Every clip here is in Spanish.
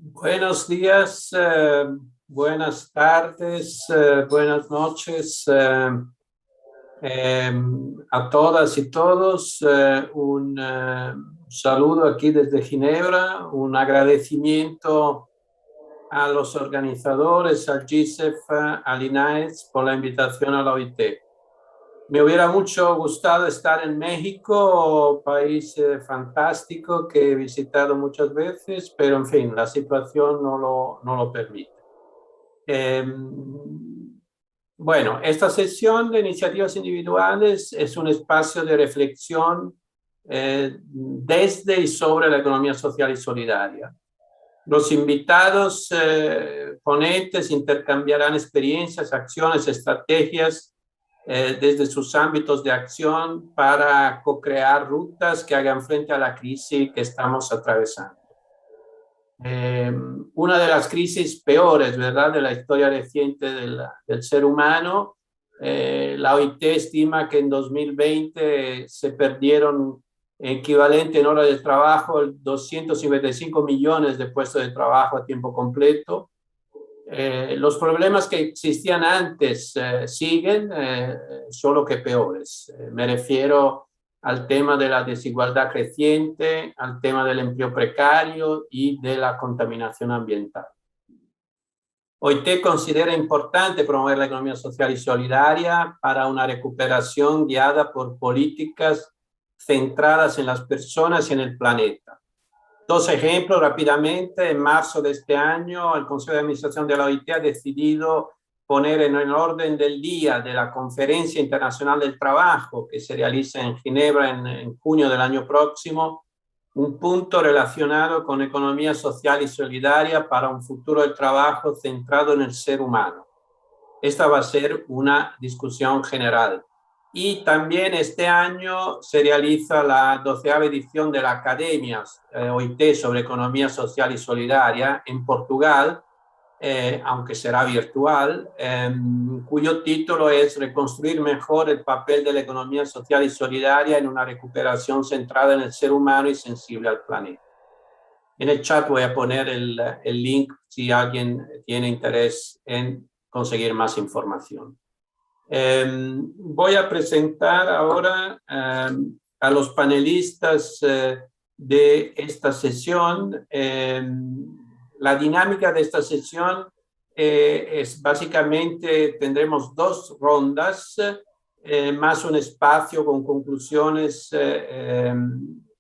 Buenos días, buenas tardes, buenas noches eh, a todas y todos. Un saludo aquí desde Ginebra, un agradecimiento a los organizadores, al GISEF, al INAES por la invitación a la OIT. Me hubiera mucho gustado estar en México, país fantástico que he visitado muchas veces, pero en fin, la situación no lo permite. Eh, bueno, esta sesión de iniciativas individuales es un espacio de reflexión desde y sobre la economía social y solidaria. Los invitados ponentes intercambiarán experiencias, acciones, estrategias desde sus ámbitos de acción para co-crear rutas que hagan frente a la crisis que estamos atravesando. Una de las crisis peores, ¿verdad?, de la historia reciente del ser humano. La OIT estima que en 2020 se perdieron equivalente en horas de trabajo 255 millones de puestos de trabajo a tiempo completo. Los problemas que existían antes siguen, solo que peores. Me refiero al tema de la desigualdad creciente, al tema del empleo precario y de la contaminación ambiental. OIT considera importante promover la economía social y solidaria para una recuperación guiada por políticas centradas en las personas y en el planeta. Dos ejemplos rápidamente. En marzo de este año, el Consejo de Administración de la OIT ha decidido poner en el orden del día de la Conferencia Internacional del Trabajo, que se realiza en Ginebra en junio del año próximo, un punto relacionado con economía social y solidaria para un futuro del trabajo centrado en el ser humano. Esta va a ser una discusión general. Y también este año se realiza la 12ª edición de la Academia OIT sobre Economía Social y Solidaria en Portugal, aunque será virtual, cuyo título es Reconstruir mejor el papel de la economía social y solidaria en una recuperación centrada en el ser humano y sensible al planeta. En el chat voy a poner el link si alguien tiene interés en conseguir más información. Voy a presentar ahora a los panelistas de esta sesión. La dinámica de esta sesión es básicamente, tendremos dos rondas, más un espacio con conclusiones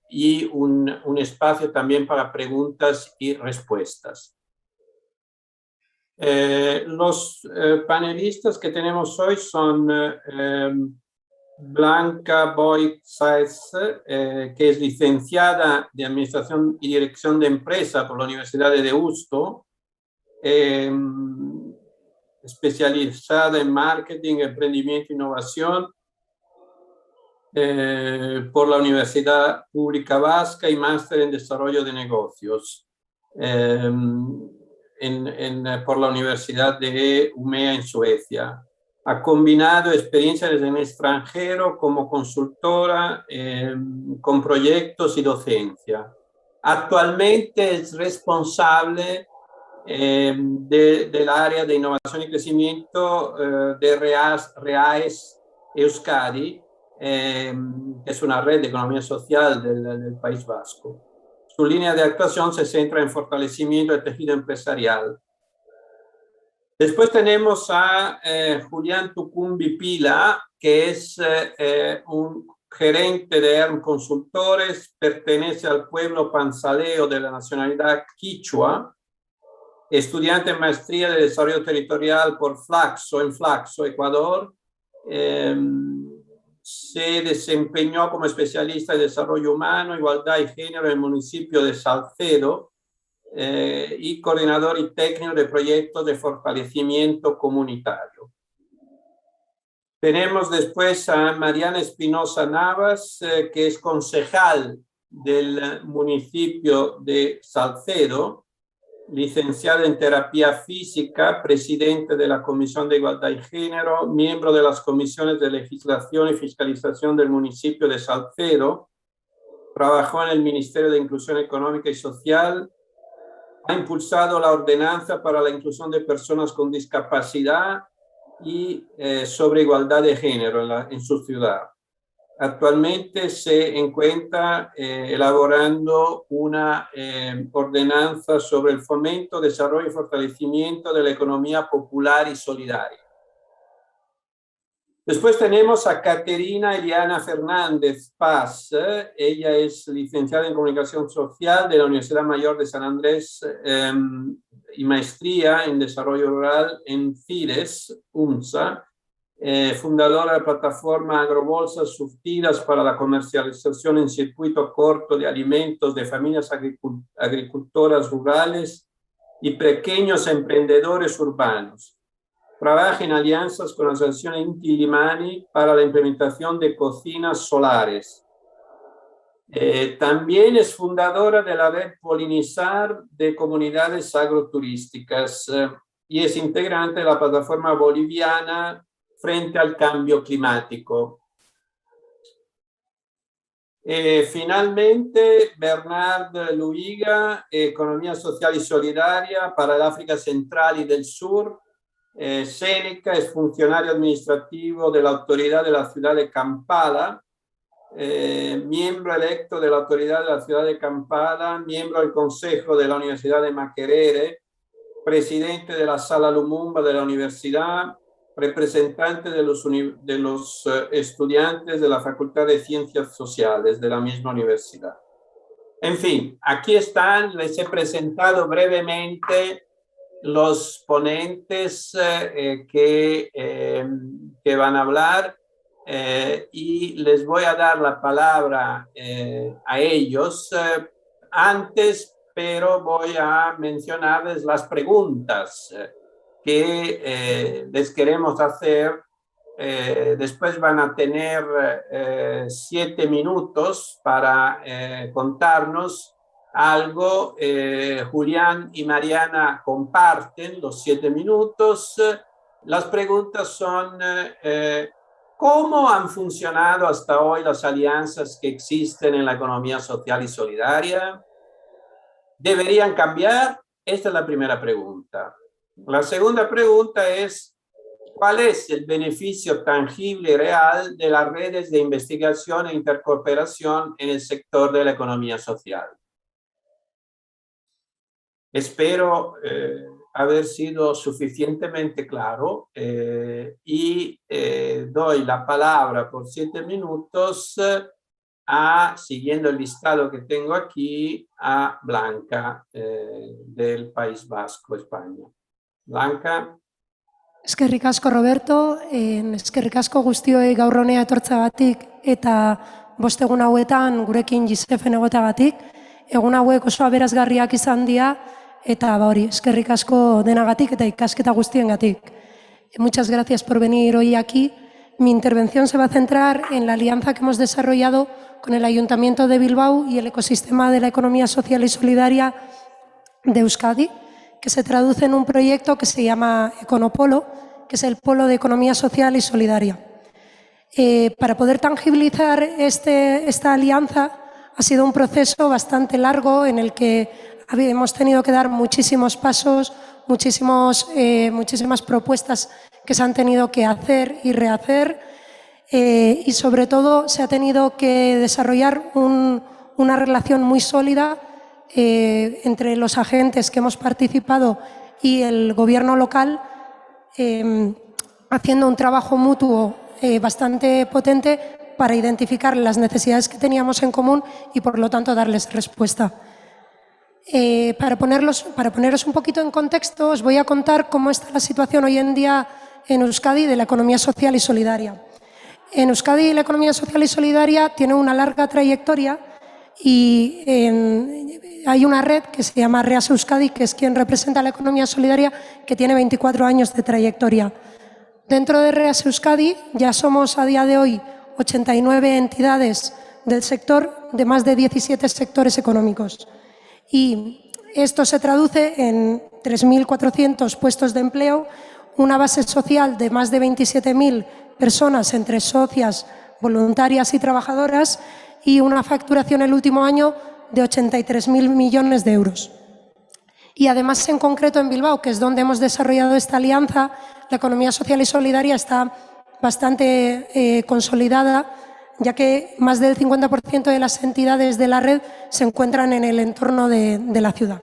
y un espacio también para preguntas y respuestas. Los panelistas que tenemos hoy son Blanca Boix-Saez, que es licenciada de Administración y Dirección de Empresa por la Universidad de Deusto, especializada en Marketing, Emprendimiento e Innovación por la Universidad Pública Vasca y Máster en Desarrollo de Negocios por la Universidad de Umeå en Suecia. Ha combinado experiencias en el extranjero como consultora con proyectos y docencia. Actualmente es responsable del área de innovación y crecimiento de REAES Euskadi, que es una red de economía social del País Vasco. Su línea de actuación se centra en fortalecimiento del tejido empresarial. Después tenemos a Julián Tucumbi Pila, que es un gerente de ERM Consultores, pertenece al pueblo panzaleo de la nacionalidad quichua, estudiante en maestría de desarrollo territorial por Flaxo, en Flaxo, Ecuador. Se desempeñó como especialista en desarrollo humano, igualdad y género en el municipio de Salcedo y coordinador y técnico de proyectos de fortalecimiento comunitario. Tenemos después a Mariana Espinosa Navas, que es concejal del municipio de Salcedo, licenciada en terapia física, presidente de la Comisión de Igualdad y Género, miembro de las comisiones de legislación y fiscalización del municipio de Salcedo, trabajó en el Ministerio de Inclusión Económica y Social, Ha impulsado la ordenanza para la inclusión de personas con discapacidad y sobre igualdad de género en su ciudad. Actualmente se encuentra elaborando una ordenanza sobre el fomento, desarrollo y fortalecimiento de la economía popular y solidaria. Después tenemos a Caterina Eliana Fernández Paz. Ella es licenciada en Comunicación Social de la Universidad Mayor de San Andrés y maestría en Desarrollo Rural en CIDES, UNSA, fundadora de la plataforma Agrobolsas Surtidas para la comercialización en circuito corto de alimentos de familias agricultoras rurales y pequeños emprendedores urbanos. Trabaja en alianzas con la Asociación Inti Illimani para la implementación de cocinas solares. También es fundadora de la red Polinizar de comunidades agroturísticas y es integrante de la plataforma boliviana frente al cambio climático. Finalmente, Bernard Luiga, Economía Social y Solidaria para el África Central y del Sur. Seneca es funcionario administrativo de la autoridad de la ciudad de Kampala, miembro electo de la autoridad de la ciudad de Kampala, miembro del consejo de la Universidad de Makerere, presidente de la Sala Lumumba de la universidad, representante de los estudiantes de la Facultad de Ciencias Sociales de la misma universidad. En fin, aquí están, les he presentado brevemente los ponentes que van a hablar y les voy a dar la palabra a ellos antes, pero voy a mencionarles las preguntas que les queremos hacer. Después van a tener 7 minutos para contarnos algo. Julián y Mariana comparten los 7 minutos. Las preguntas son ¿cómo han funcionado hasta hoy las alianzas que existen en la economía social y solidaria? ¿Deberían cambiar? Esta es la primera pregunta. La segunda pregunta es ¿cuál es el beneficio tangible y real de las redes de investigación e intercooperación en el sector de la economía social? Espero haber sido suficientemente claro y doy la palabra por 7 minutos siguiendo el listado que tengo aquí, a Blanca del País Vasco, España. Blanca. Eskerrik asko, Roberto. Eskerrik asko guztioi gaur honea etortzeagatik eta 5 egun hauetan gurekin Gisefen egoteagatik. Egun hauek oso aberasgarriak izan dira eta eskerrik asko denagatik eta ikasketa guztiengatik. Muchas gracias por venir hoy aquí. Mi intervención se va a centrar en la alianza que hemos desarrollado con el Ayuntamiento de Bilbao y el ecosistema de la economía social y solidaria de Euskadi, que se traduce en un proyecto que se llama Econopolo, que es el Polo de Economía Social y Solidaria. Para poder tangibilizar esta alianza ha sido un proceso bastante largo en el que hemos tenido que dar muchísimos pasos, muchísimas propuestas que se han tenido que hacer y rehacer y sobre todo se ha tenido que desarrollar una relación muy sólida entre los agentes que hemos participado y el gobierno local, haciendo un trabajo mutuo bastante potente para identificar las necesidades que teníamos en común y, por lo tanto, darles respuesta. Para poneros un poquito en contexto, os voy a contar cómo está la situación hoy en día en Euskadi de la economía social y solidaria. En Euskadi la economía social y solidaria tiene una larga trayectoria y hay una red que se llama REAS Euskadi, que es quien representa la economía solidaria, que tiene 24 años de trayectoria. Dentro de REAS Euskadi ya somos a día de hoy 89 entidades del sector de más de 17 sectores económicos. Y esto se traduce en 3.400 puestos de empleo, una base social de más de 27.000 personas entre socias, voluntarias y trabajadoras y una facturación el último año de 83.000 millones de euros. Y además, en concreto en Bilbao, que es donde hemos desarrollado esta alianza, la economía social y solidaria está bastante consolidada, ya que más del 50% de las entidades de la red se encuentran en el entorno de la ciudad.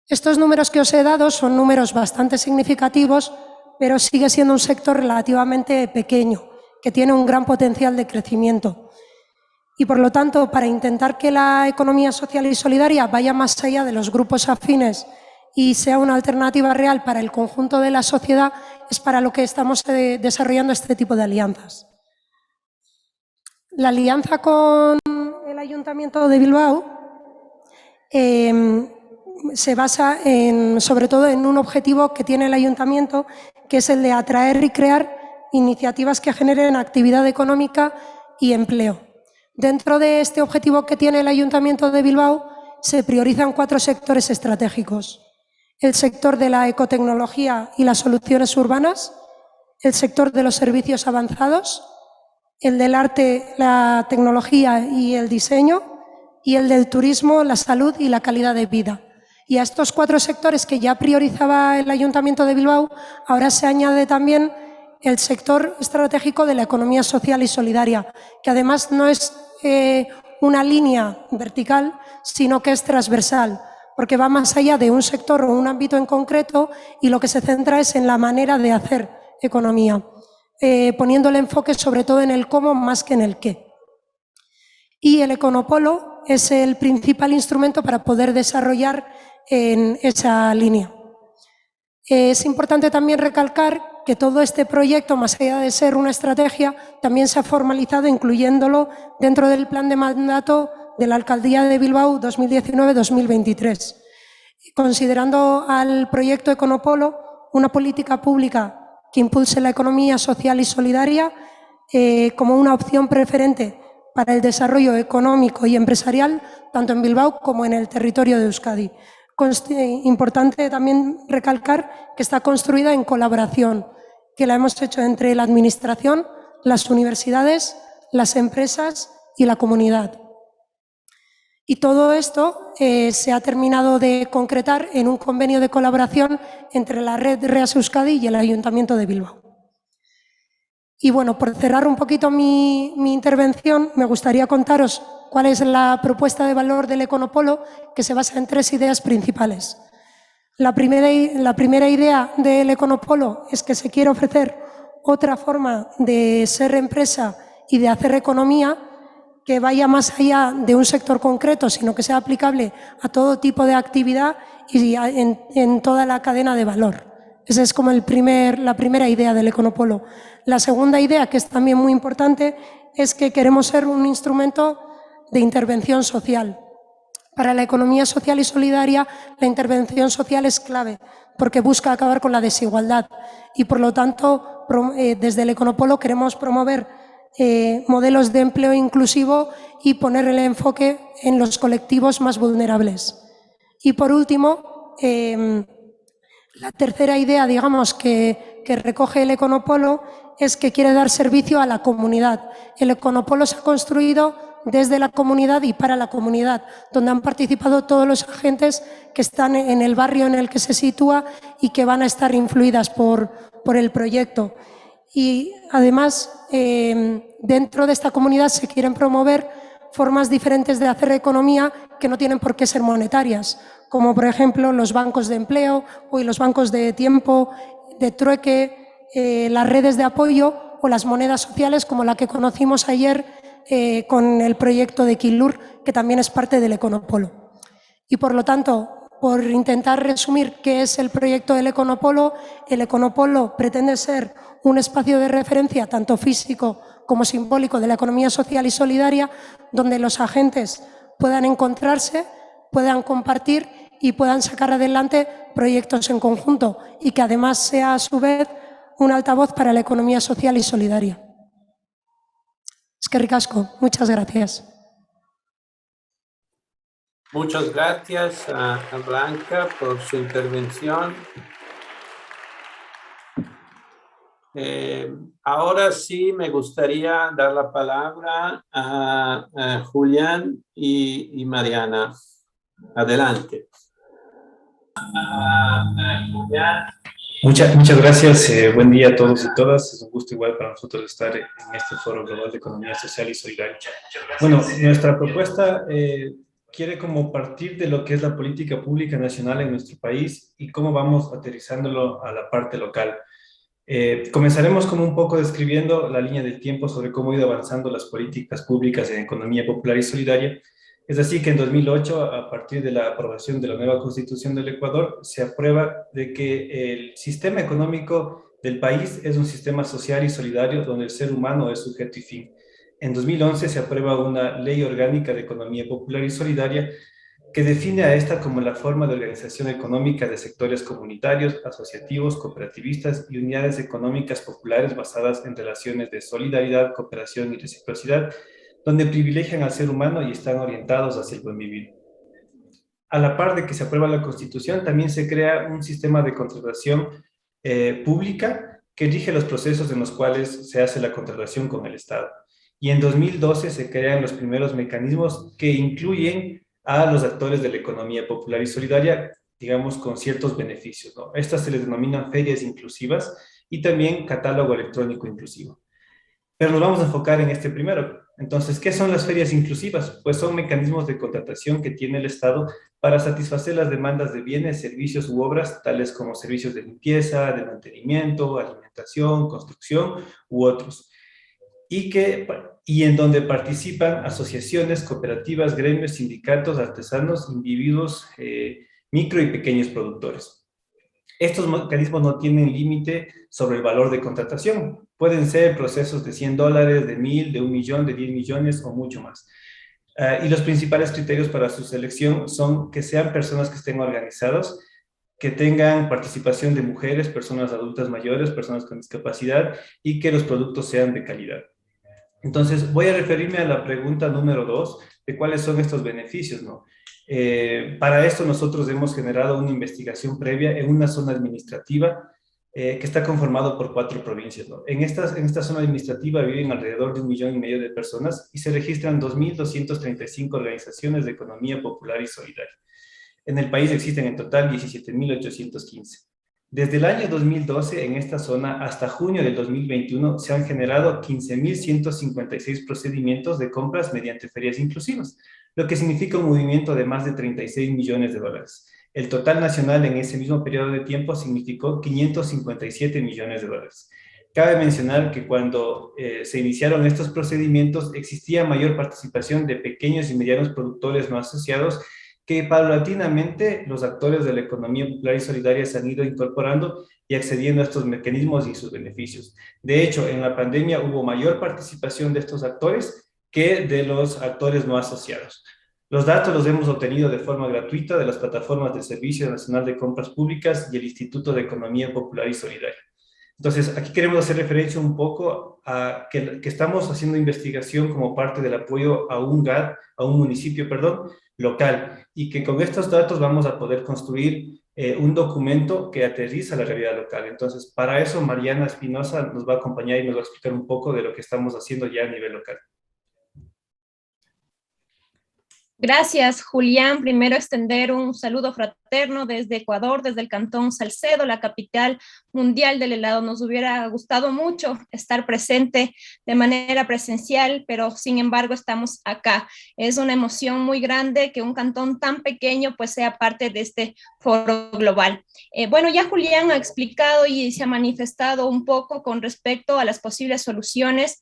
Estos números que os he dado son números bastante significativos, pero sigue siendo un sector relativamente pequeño, que tiene un gran potencial de crecimiento. Y por lo tanto, para intentar que la economía social y solidaria vaya más allá de los grupos afines y sea una alternativa real para el conjunto de la sociedad, es para lo que estamos desarrollando este tipo de alianzas. La alianza con el Ayuntamiento de Bilbao se basa sobre todo en un objetivo que tiene el Ayuntamiento, que es el de atraer y crear iniciativas que generen actividad económica y empleo. Dentro de este objetivo que tiene el Ayuntamiento de Bilbao se priorizan 4 sectores estratégicos: el sector de la ecotecnología y las soluciones urbanas, el sector de los servicios avanzados, el del arte, la tecnología y el diseño, y el del turismo, la salud y la calidad de vida. Y a estos 4 sectores que ya priorizaba el Ayuntamiento de Bilbao, ahora se añade también el sector estratégico de la economía social y solidaria, que además no es una línea vertical, sino que es transversal, porque va más allá de un sector o un ámbito en concreto y lo que se centra es en la manera de hacer economía, poniendo el enfoque sobre todo en el cómo más que en el qué. Y el Econopolo es el principal instrumento para poder desarrollar en esa línea. Es importante también recalcar que todo este proyecto, más allá de ser una estrategia, también se ha formalizado incluyéndolo dentro del plan de mandato de la Alcaldía de Bilbao 2019-2023, considerando al proyecto Econopolo una política pública que impulse la economía social y solidaria como una opción preferente para el desarrollo económico y empresarial, tanto en Bilbao como en el territorio de Euskadi. Importante también recalcar que está construida en colaboración, que la hemos hecho entre la Administración, las universidades, las empresas y la comunidad. Y todo esto se ha terminado de concretar en un convenio de colaboración entre la red REAS Euskadi y el Ayuntamiento de Bilbao. Y bueno, por cerrar un poquito mi intervención, me gustaría contaros cuál es la propuesta de valor del Econopolo, que se basa en 3 ideas principales. La primera idea del Econopolo es que se quiere ofrecer otra forma de ser empresa y de hacer economía que vaya más allá de un sector concreto, sino que sea aplicable a todo tipo de actividad y en toda la cadena de valor. Esa es como la primera idea del Econopolo. La segunda idea, que es también muy importante, es que queremos ser un instrumento de intervención social. Para la economía social y solidaria, la intervención social es clave porque busca acabar con la desigualdad y, por lo tanto, desde el Econopolo queremos promover modelos de empleo inclusivo y poner el enfoque en los colectivos más vulnerables. Y, por último, la tercera idea, digamos, que recoge el Econopolo es que quiere dar servicio a la comunidad. El Econopolo se ha construido desde la comunidad y para la comunidad, donde han participado todos los agentes que están en el barrio en el que se sitúa y que van a estar influidas por el proyecto. Y además, dentro de esta comunidad se quieren promover formas diferentes de hacer economía que no tienen por qué ser monetarias, como por ejemplo los bancos de empleo o los bancos de tiempo, de trueque, las redes de apoyo o las monedas sociales como la que conocimos ayer con el proyecto de Quilur, que también es parte del Econopolo. Y por lo tanto, por intentar resumir qué es el proyecto del Econopolo, el Econopolo pretende ser un espacio de referencia tanto físico como simbólico de la economía social y solidaria, donde los agentes puedan encontrarse, puedan compartir y puedan sacar adelante proyectos en conjunto y que además sea a su vez un altavoz para la economía social y solidaria. Eskerrik asko, muchas gracias. Muchas gracias a Blanca por su intervención. Ahora sí me gustaría dar la palabra a Julián y Mariana. Adelante. Muchas gracias. Buen día a todos y todas. Es un gusto igual para nosotros estar en este Foro Global de Economía Social y Solidaria. Bueno, nuestra propuesta quiere como partir de lo que es la política pública nacional en nuestro país y cómo vamos aterrizándolo a la parte local. Comenzaremos como un poco describiendo la línea del tiempo sobre cómo ha ido avanzando las políticas públicas en economía popular y solidaria. Es así que en 2008, a partir de la aprobación de la nueva Constitución del Ecuador, se aprueba de que el sistema económico del país es un sistema social y solidario donde el ser humano es sujeto y fin. En 2011 se aprueba una ley orgánica de economía popular y solidaria que define a esta como la forma de organización económica de sectores comunitarios, asociativos, cooperativistas y unidades económicas populares basadas en relaciones de solidaridad, cooperación y reciprocidad, donde privilegian al ser humano y están orientados hacia el buen vivir. A la par de que se aprueba la Constitución, también se crea un sistema de contratación pública que rige los procesos en los cuales se hace la contratación con el Estado. Y en 2012 se crean los primeros mecanismos que incluyen a los actores de la economía popular y solidaria, digamos, con ciertos beneficios, ¿no? Estas se les denominan ferias inclusivas y también catálogo electrónico inclusivo. Pero nos vamos a enfocar en este primero. Entonces, ¿qué son las ferias inclusivas? Pues son mecanismos de contratación que tiene el Estado para satisfacer las demandas de bienes, servicios u obras, tales como servicios de limpieza, de mantenimiento, alimentación, construcción u otros. Y en donde participan asociaciones, cooperativas, gremios, sindicatos, artesanos, individuos, micro y pequeños productores. Estos mecanismos no tienen límite sobre el valor de contratación. Pueden ser procesos de $100, de 1,000, de 1,000,000, de 10 millones o mucho más. Y los principales criterios para su selección son que sean personas que estén organizadas, que tengan participación de mujeres, personas adultas mayores, personas con discapacidad y que los productos sean de calidad. Entonces, voy a referirme a la pregunta número 2, de cuáles son estos beneficios, ¿no? Para esto nosotros hemos generado una investigación previa en una zona administrativa que está conformado por 4 provincias, ¿no? En esta zona administrativa viven alrededor de 1,5 millones de personas y se registran 2,235 organizaciones de economía popular y solidaria. En el país existen en total 17,815. Desde el año 2012, en esta zona, hasta junio del 2021, se han generado 15,156 procedimientos de compras mediante ferias inclusivas, lo que significa un movimiento de más de $36 millones. El total nacional en ese mismo periodo de tiempo significó $557 millones. Cabe mencionar que cuando se iniciaron estos procedimientos existía mayor participación de pequeños y medianos productores no asociados que paulatinamente los actores de la economía popular y solidaria se han ido incorporando y accediendo a estos mecanismos y sus beneficios. De hecho, en la pandemia hubo mayor participación de estos actores que de los actores no asociados. Los datos los hemos obtenido de forma gratuita de las plataformas del Servicio Nacional de Compras Públicas y el Instituto de Economía Popular y Solidaria. Entonces, aquí queremos hacer referencia un poco a que estamos haciendo investigación como parte del apoyo a un GAD, a un municipio, perdón, local, y que con estos datos vamos a poder construir un documento que aterriza la realidad local. Entonces, para eso Mariana Espinosa nos va a acompañar y nos va a explicar un poco de lo que estamos haciendo ya a nivel local. Gracias, Julián. Primero extender un saludo fraterno desde Ecuador, desde el Cantón Salcedo, la capital mundial del helado. Nos hubiera gustado mucho estar presente de manera presencial, pero sin embargo estamos acá. Es una emoción muy grande que un cantón tan pequeño pues sea parte de este foro global. Bueno, ya Julián ha explicado y se ha manifestado un poco con respecto a las posibles soluciones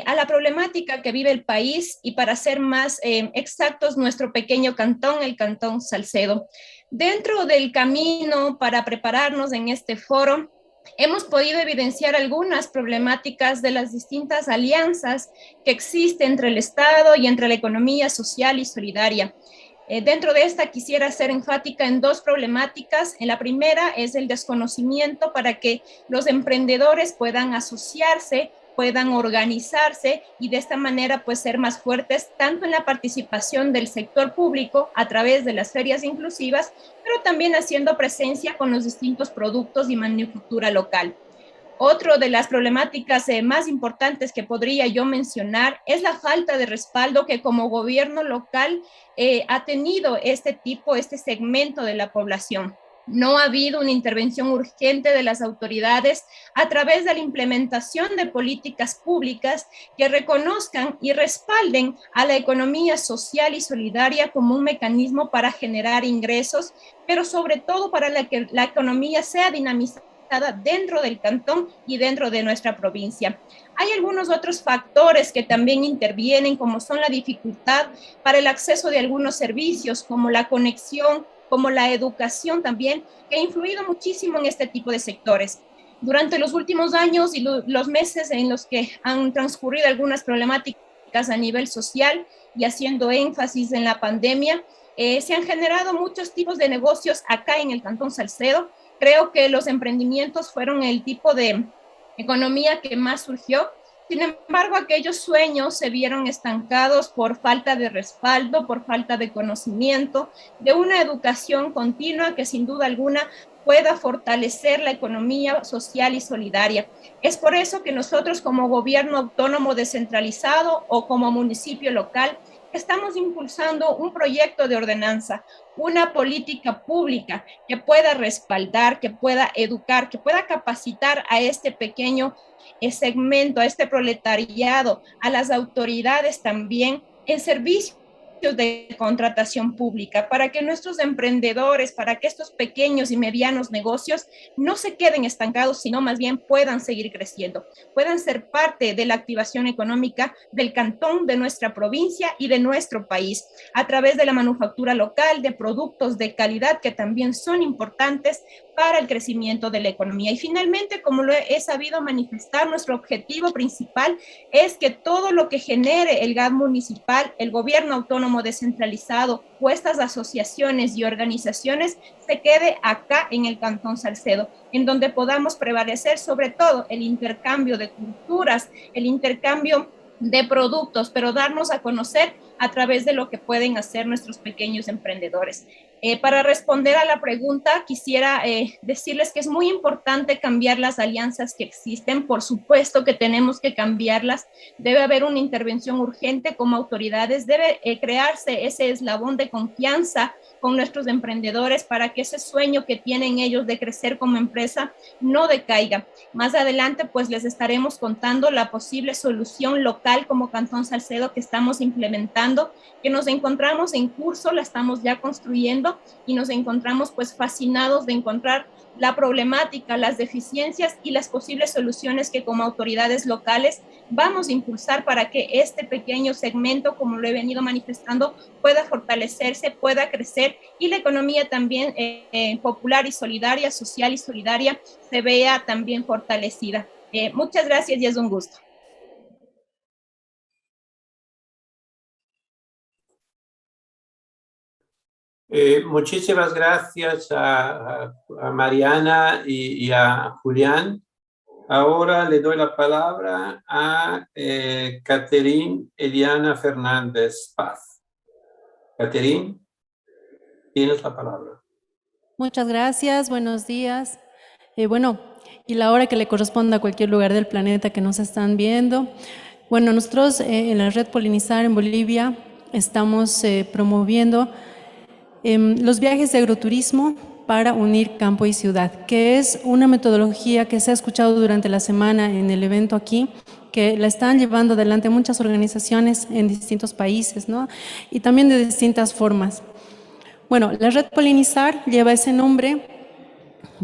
a la problemática que vive el país y, para ser más exactos, nuestro pequeño cantón, el Cantón Salcedo. Dentro del camino para prepararnos en este foro, hemos podido evidenciar algunas problemáticas de las distintas alianzas que existen entre el Estado y entre la economía social y solidaria. Dentro de esta quisiera ser enfática en 2 problemáticas. La primera es el desconocimiento para que los emprendedores puedan asociarse, puedan organizarse y de esta manera pues ser más fuertes tanto en la participación del sector público a través de las ferias inclusivas, pero también haciendo presencia con los distintos productos y manufactura local. Otra de las problemáticas más importantes que podría yo mencionar es la falta de respaldo que como gobierno local ha tenido este segmento de la población. No ha habido una intervención urgente de las autoridades a través de la implementación de políticas públicas que reconozcan y respalden a la economía social y solidaria como un mecanismo para generar ingresos, pero sobre todo para que la economía sea dinamizada dentro del cantón y dentro de nuestra provincia. Hay algunos otros factores que también intervienen, como son la dificultad para el acceso de algunos servicios, como la conexión, como la educación también, que ha influido muchísimo en este tipo de sectores. Durante los últimos años y los meses en los que han transcurrido algunas problemáticas a nivel social y haciendo énfasis en la pandemia, se han generado muchos tipos de negocios acá en el Cantón Salcedo. Creo que los emprendimientos fueron el tipo de economía que más surgió. Sin embargo, aquellos sueños se vieron estancados por falta de respaldo, por falta de conocimiento, de una educación continua que sin duda alguna pueda fortalecer la economía social y solidaria. Es por eso que nosotros como gobierno autónomo descentralizado o como municipio local estamos impulsando un proyecto de ordenanza, una política pública que pueda respaldar, que pueda educar, que pueda capacitar a este pequeño segmento, a este proletariado, a las autoridades también en servicio de contratación pública, para que nuestros emprendedores, para que estos pequeños y medianos negocios no se queden estancados, sino más bien puedan seguir creciendo, puedan ser parte de la activación económica del cantón, de nuestra provincia y de nuestro país, a través de la manufactura local, de productos de calidad que también son importantes para el crecimiento de la economía. Y finalmente, como lo he sabido manifestar, nuestro objetivo principal es que todo lo que genere el GAD municipal, el gobierno autónomo descentralizado o estas asociaciones y organizaciones se quede acá en el Cantón Salcedo, en donde podamos prevalecer sobre todo el intercambio de culturas, el intercambio de productos, pero darnos a conocer a través de lo que pueden hacer nuestros pequeños emprendedores. Para responder a la pregunta, quisiera decirles que es muy importante cambiar las alianzas que existen. Por supuesto que tenemos que cambiarlas. Debe haber una intervención urgente como autoridades. Debe crearse ese eslabón de confianza con nuestros emprendedores para que ese sueño que tienen ellos de crecer como empresa no decaiga. Más adelante, pues les estaremos contando la posible solución local como Cantón Salcedo que estamos implementando, que nos encontramos en curso, la estamos ya construyendo y nos encontramos pues fascinados de encontrar la problemática, las deficiencias y las posibles soluciones que como autoridades locales vamos a impulsar para que este pequeño segmento, como lo he venido manifestando, pueda fortalecerse, pueda crecer y la economía también popular y solidaria, social y solidaria, se vea también fortalecida. Muchas gracias y es un gusto. Muchísimas gracias a Mariana y a Julián. Ahora le doy la palabra a Catherine Eliana Fernández Paz. Catherine, tienes la palabra. Muchas gracias, buenos días. Bueno, y la hora que le corresponda a cualquier lugar del planeta que nos están viendo. Bueno, nosotros en la Red Polinizar en Bolivia estamos promoviendo los viajes de agroturismo para unir campo y ciudad, que es una metodología que se ha escuchado durante la semana en el evento aquí, que la están llevando adelante muchas organizaciones en distintos países, ¿no? Y también de distintas formas. Bueno, la Red Polinizar lleva ese nombre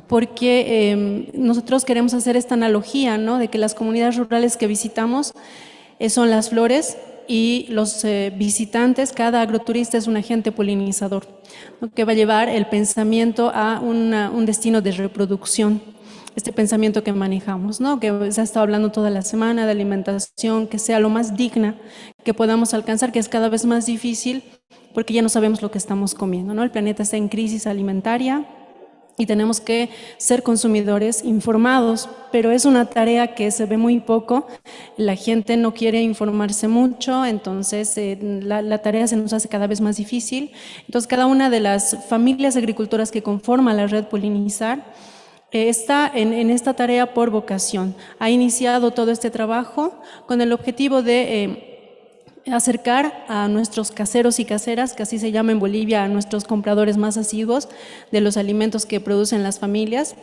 porque nosotros queremos hacer esta analogía, ¿no? De que las comunidades rurales que visitamos son las flores y los visitantes, cada agroturista es un agente polinizador, ¿no? Que va a llevar el pensamiento a un destino de reproducción. Este pensamiento que manejamos, ¿no? Que se ha estado hablando toda la semana de alimentación, que sea lo más digna que podamos alcanzar, que es cada vez más difícil porque ya no sabemos lo que estamos comiendo, ¿no? El planeta está en crisis alimentaria y tenemos que ser consumidores informados, pero es una tarea que se ve muy poco, la gente no quiere informarse mucho, entonces la tarea se nos hace cada vez más difícil. Entonces cada una de las familias agricultoras que conforman la Red Polinizar está en esta tarea por vocación. Ha iniciado todo este trabajo con el objetivo de acercar a nuestros caseros y caseras, que así se llama en Bolivia, a nuestros compradores más asiduos de los alimentos que producen las familias,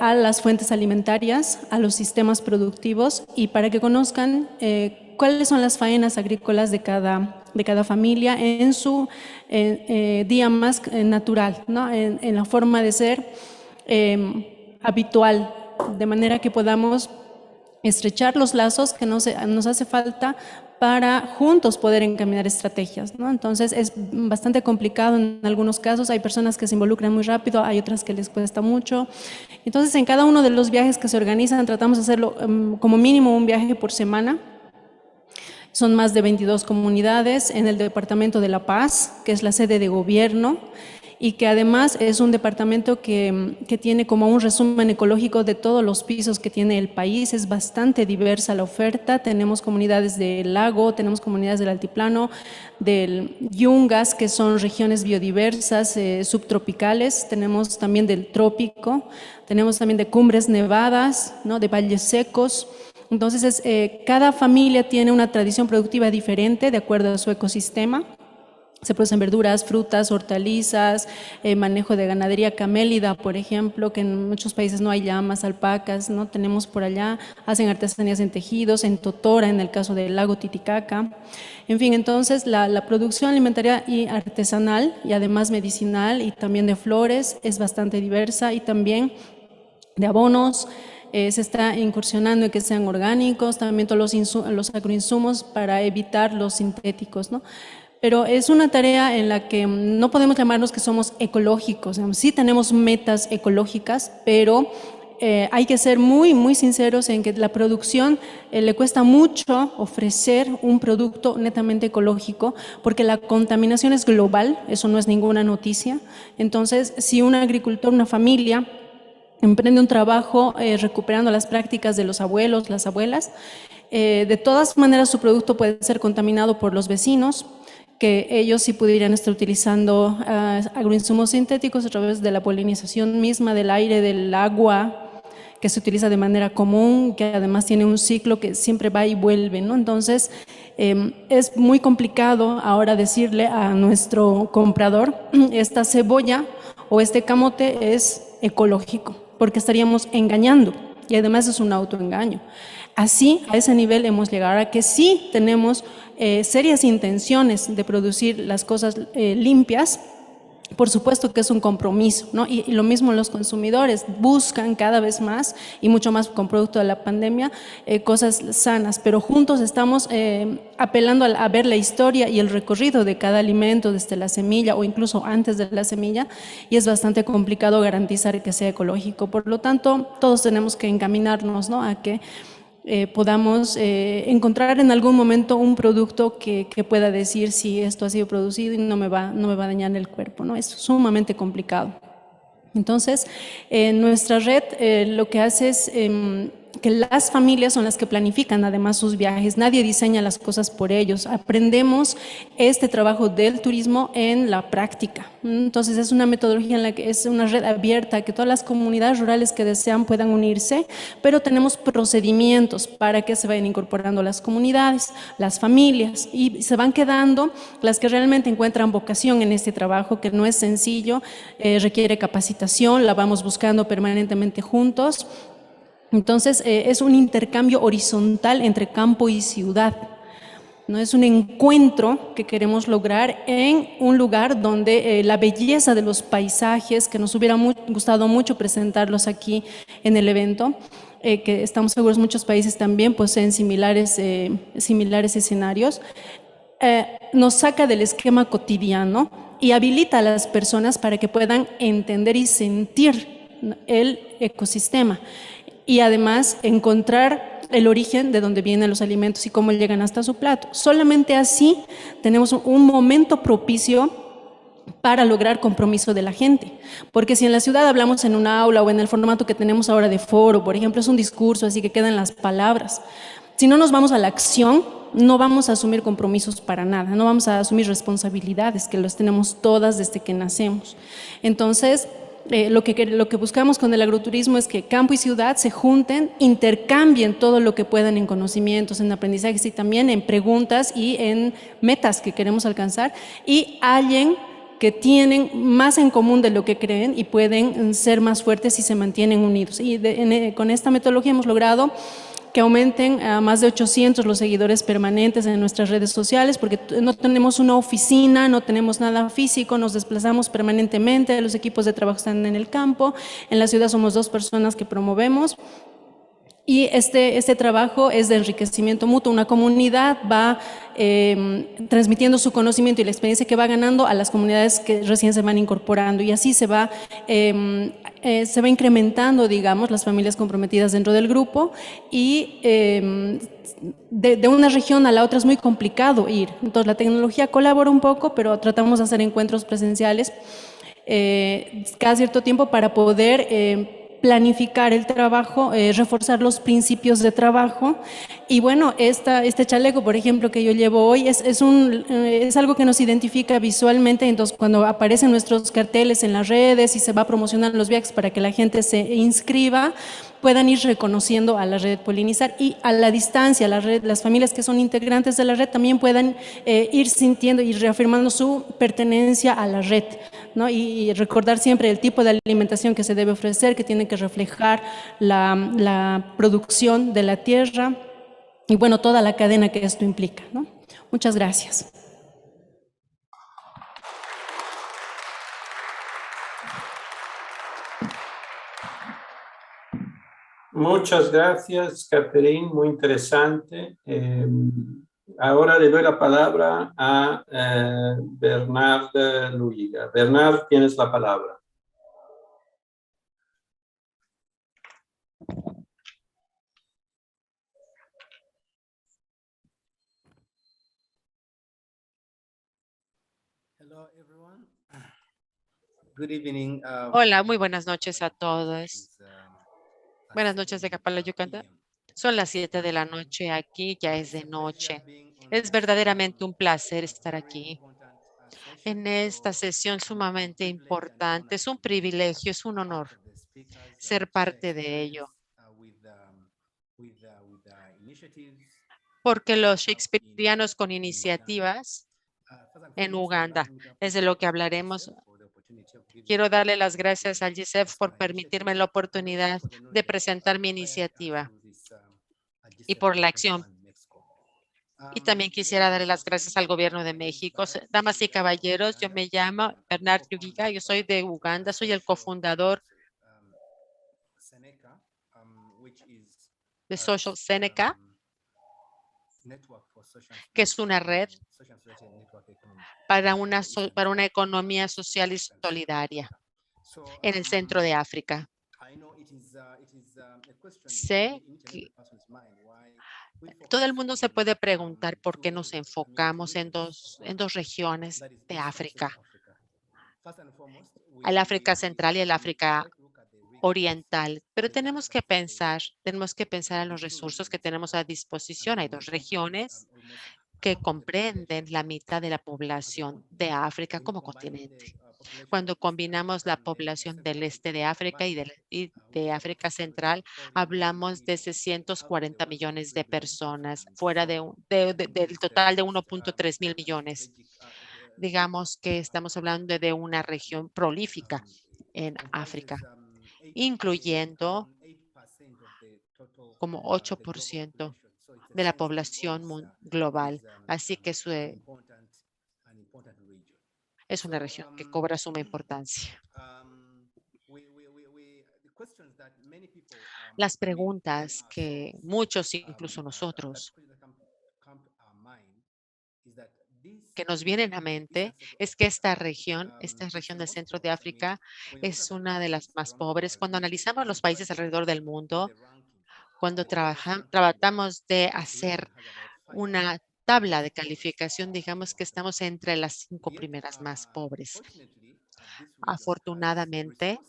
a las fuentes alimentarias, a los sistemas productivos, y para que conozcan cuáles son las faenas agrícolas de cada familia en su día más natural, ¿no? En la forma de ser habitual, de manera que podamos estrechar los lazos que nos hace falta para juntos poder encaminar estrategias, ¿no? Entonces es bastante complicado en algunos casos, hay personas que se involucran muy rápido, hay otras que les cuesta mucho. Entonces en cada uno de los viajes que se organizan tratamos de hacerlo como mínimo un viaje por semana. Son más de 22 comunidades en el departamento de La Paz, que es la sede de gobierno, y que además es un departamento que tiene como un resumen ecológico de todos los pisos que tiene el país. Es bastante diversa la oferta. Tenemos comunidades del lago, tenemos comunidades del altiplano, del Yungas, que son regiones biodiversas, subtropicales. Tenemos también del trópico, tenemos también de cumbres nevadas, ¿no? De valles secos. Entonces, cada familia tiene una tradición productiva diferente de acuerdo a su ecosistema. Se producen verduras, frutas, hortalizas, manejo de ganadería camélida, por ejemplo, que en muchos países no hay llamas, alpacas, ¿no? Tenemos por allá, hacen artesanías en tejidos, en totora, en el caso del lago Titicaca. En fin, entonces la producción alimentaria y artesanal, y además medicinal, y también de flores, es bastante diversa, y también de abonos. Se está incursionando en que sean orgánicos, también todos los agroinsumos para evitar los sintéticos, ¿no? Pero es una tarea en la que no podemos llamarnos que somos ecológicos. Sí tenemos metas ecológicas, pero hay que ser muy, muy sinceros en que la producción le cuesta mucho ofrecer un producto netamente ecológico, porque la contaminación es global, eso no es ninguna noticia. Entonces, si un agricultor, una familia, emprende un trabajo recuperando las prácticas de los abuelos, las abuelas, de todas maneras su producto puede ser contaminado por los vecinos, que ellos sí pudieran estar utilizando agroinsumos sintéticos a través de la polinización misma del aire, del agua, que se utiliza de manera común, que además tiene un ciclo que siempre va y vuelve, ¿no? Entonces, es muy complicado ahora decirle a nuestro comprador, esta cebolla o este camote es ecológico, porque estaríamos engañando, y además es un autoengaño. Así, a ese nivel hemos llegado a que sí tenemos serias intenciones de producir las cosas limpias. Por supuesto que es un compromiso, ¿no? Y lo mismo los consumidores buscan cada vez más, y mucho más con producto de la pandemia, cosas sanas, pero juntos estamos apelando a ver la historia y el recorrido de cada alimento desde la semilla o incluso antes de la semilla, y es bastante complicado garantizar que sea ecológico. Por lo tanto, todos tenemos que encaminarnos, ¿no? A que podamos encontrar en algún momento un producto que pueda decir si esto ha sido producido y no me va a dañar el cuerpo, ¿no? Es sumamente complicado. Entonces, nuestra red lo que hace es que las familias son las que planifican además sus viajes, nadie diseña las cosas por ellos, aprendemos este trabajo del turismo en la práctica. Entonces es una metodología en la que es una red abierta, que todas las comunidades rurales que desean puedan unirse, pero tenemos procedimientos para que se vayan incorporando las comunidades, las familias, y se van quedando las que realmente encuentran vocación en este trabajo, que no es sencillo, requiere capacitación, la vamos buscando permanentemente juntos. Entonces, es un intercambio horizontal entre campo y ciudad, ¿no? Es un encuentro que queremos lograr en un lugar donde la belleza de los paisajes, que nos hubiera gustado mucho presentarlos aquí en el evento, que estamos seguros muchos países también poseen similares escenarios, nos saca del esquema cotidiano y habilita a las personas para que puedan entender y sentir el ecosistema. Y además encontrar el origen de dónde vienen los alimentos y cómo llegan hasta su plato. Solamente así tenemos un momento propicio para lograr compromiso de la gente. Porque si en la ciudad hablamos en una aula o en el formato que tenemos ahora de foro, por ejemplo, es un discurso, así que quedan las palabras. Si no nos vamos a la acción, no vamos a asumir compromisos para nada, no vamos a asumir responsabilidades, que las tenemos todas desde que nacemos. Entonces, lo que buscamos con el agroturismo es que campo y ciudad se junten, intercambien todo lo que puedan en conocimientos, en aprendizajes y también en preguntas y en metas que queremos alcanzar, y hallen que tienen más en común de lo que creen y pueden ser más fuertes si se mantienen unidos. Y con esta metodología hemos logrado que aumenten a más de 800 los seguidores permanentes en nuestras redes sociales, porque no tenemos una oficina, no tenemos nada físico, nos desplazamos permanentemente, los equipos de trabajo están en el campo, en la ciudad somos 2 personas que promovemos. Y este trabajo es de enriquecimiento mutuo. Una comunidad va transmitiendo su conocimiento y la experiencia que va ganando a las comunidades que recién se van incorporando, y así se va incrementando, digamos, las familias comprometidas dentro del grupo, y de una región a la otra es muy complicado ir. Entonces la tecnología colabora un poco, pero tratamos de hacer encuentros presenciales cada cierto tiempo para poder planificar el trabajo, reforzar los principios de trabajo. Y bueno, este chaleco, por ejemplo, que yo llevo hoy, es algo que nos identifica visualmente. Entonces, cuando aparecen nuestros carteles en las redes y se va a promocionar los viajes para que la gente se inscriba, puedan ir reconociendo a la red Polinizar, y a la distancia, las familias que son integrantes de la red también puedan ir sintiendo y reafirmando su pertenencia a la red, ¿no? Y recordar siempre el tipo de alimentación que se debe ofrecer, que tiene que reflejar la producción de la tierra y bueno, toda la cadena que esto implica, ¿no? Muchas gracias. Muchas gracias, Catherine, muy interesante. Ahora le doy la palabra a Bernard Luiga. Bernard, tienes la palabra. Hola, muy buenas noches a todos. Buenas noches de Capala, Yucatán. Son las 7 de la noche aquí, ya es de noche. Es verdaderamente un placer estar aquí en esta sesión sumamente importante. Es un privilegio, es un honor ser parte de ello, porque los shakespearianos con iniciativas en Uganda, es de lo que hablaremos. Quiero darle las gracias al GICEF por permitirme la oportunidad de presentar mi iniciativa y por la acción. Y también quisiera darle las gracias al gobierno de México. Damas y caballeros, yo me llamo Bernard Yugiga, yo soy de Uganda, soy el cofundador de Social Seneca, que es una red para una economía social y solidaria en el centro de África. Sé que todo el mundo se puede preguntar por qué nos enfocamos en dos regiones de África, el África Central y el África Oriental, pero tenemos que pensar en los recursos que tenemos a disposición. Hay dos regiones que comprenden la mitad de la población de África como continente. Cuando combinamos la población del este de África y de África Central, hablamos de 640 millones de personas, fuera del total de 1.3 mil millones. Digamos que estamos hablando de una región prolífica en África, incluyendo como 8% de la población global. Así que es una región que cobra suma importancia. Las preguntas que muchos, incluso nosotros, que nos vienen a mente es que esta región del centro de África es una de las más pobres. Cuando analizamos los países alrededor del mundo, cuando tratamos de hacer una tabla de calificación, digamos que estamos entre las 5 primeras más pobres. Afortunadamente,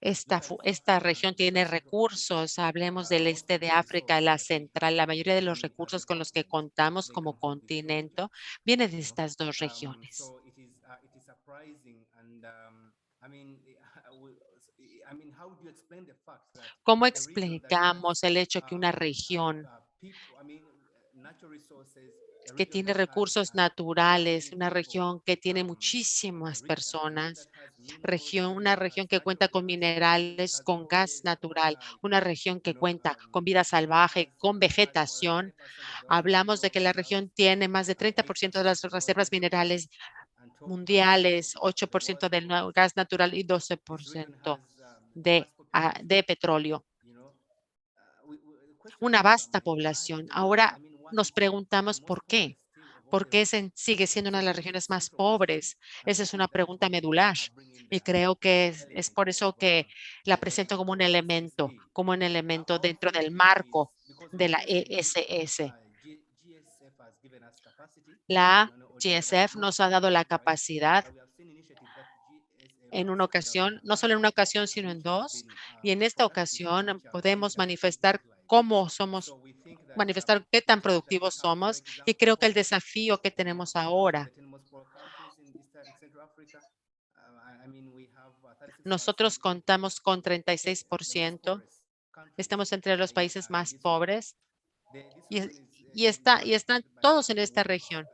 esta región tiene recursos. Hablemos del este de África, la central. La mayoría de los recursos con los que contamos como continente viene de estas dos regiones. ¿Cómo explicamos el hecho que una región que tiene recursos naturales, una región que tiene muchísimas personas, una región que cuenta con minerales, con gas natural, una región que cuenta con vida salvaje, con vegetación? Hablamos de que la región tiene más de 30% de las reservas minerales mundiales, 8% del gas natural y 12% de petróleo. Una vasta población. Ahora nos preguntamos por qué. ¿Por qué sigue siendo una de las regiones más pobres? Esa es una pregunta medular y creo que es por eso que la presento como un elemento dentro del marco de la ESS. La GSF nos ha dado la capacidad en una ocasión, no solo en una ocasión, sino en dos, y en esta ocasión podemos manifestar manifestar qué tan productivos somos, y creo que el desafío que tenemos ahora, nosotros contamos con 36%, estamos entre los países más pobres y, y están todos en esta región.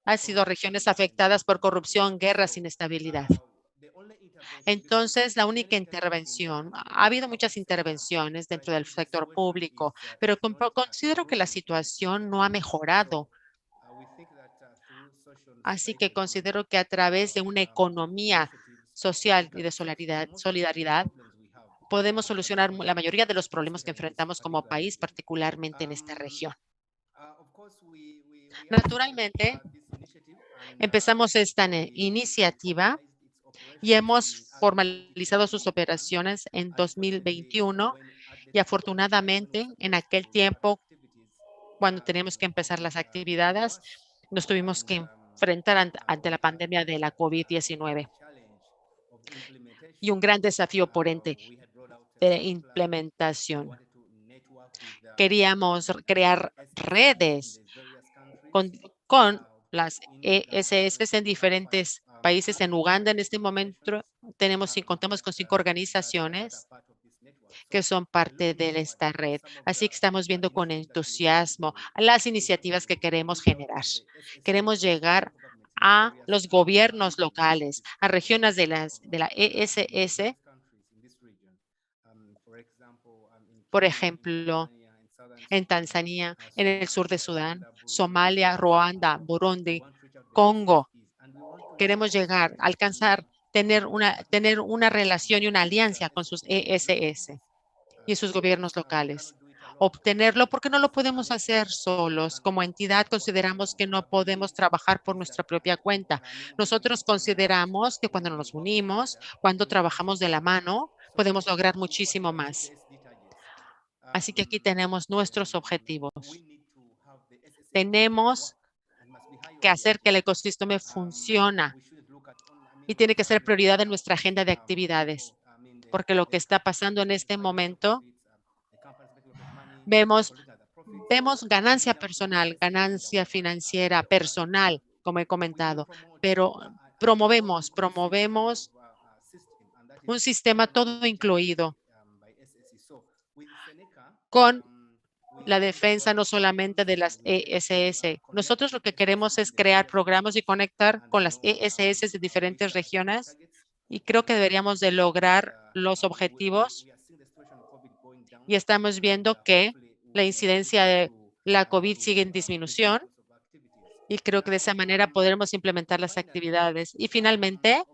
Han sido regiones afectadas por corrupción, guerras, inestabilidad. Entonces, la única intervención, ha habido muchas intervenciones dentro del sector público, pero considero que la situación no ha mejorado. Así que considero que a través de una economía social y de solidaridad, podemos solucionar la mayoría de los problemas que enfrentamos como país, particularmente en esta región. Naturalmente, empezamos esta iniciativa y hemos formalizado sus operaciones en 2021 y afortunadamente en aquel tiempo, cuando teníamos que empezar las actividades, nos tuvimos que enfrentar ante la pandemia de la COVID-19 y un gran desafío por ente de implementación. Queríamos crear redes con las ESS en diferentes países. En Uganda, en este momento, contamos con 5 organizaciones que son parte de esta red. Así que estamos viendo con entusiasmo las iniciativas que queremos generar. Queremos llegar a los gobiernos locales, a regiones de la ESS, por ejemplo, en Tanzania, en el sur de Sudán, Somalia, Ruanda, Burundi, Congo. Queremos llegar, alcanzar, tener una relación y una alianza con sus ESS y sus gobiernos locales. Obtenerlo porque no lo podemos hacer solos. Como entidad consideramos que no podemos trabajar por nuestra propia cuenta. Nosotros consideramos que cuando nos unimos, cuando trabajamos de la mano, podemos lograr muchísimo más. Así que aquí tenemos nuestros objetivos. Tenemos que hacer que el ecosistema funcione y tiene que ser prioridad en nuestra agenda de actividades, porque lo que está pasando en este momento, vemos ganancia personal, ganancia financiera personal, como he comentado, pero promovemos un sistema todo incluido con la defensa no solamente de las ESS. Nosotros lo que queremos es crear programas y conectar con las ESS de diferentes regiones y creo que deberíamos de lograr los objetivos y estamos viendo que la incidencia de la COVID sigue en disminución y creo que de esa manera podremos implementar las actividades. Y finalmente,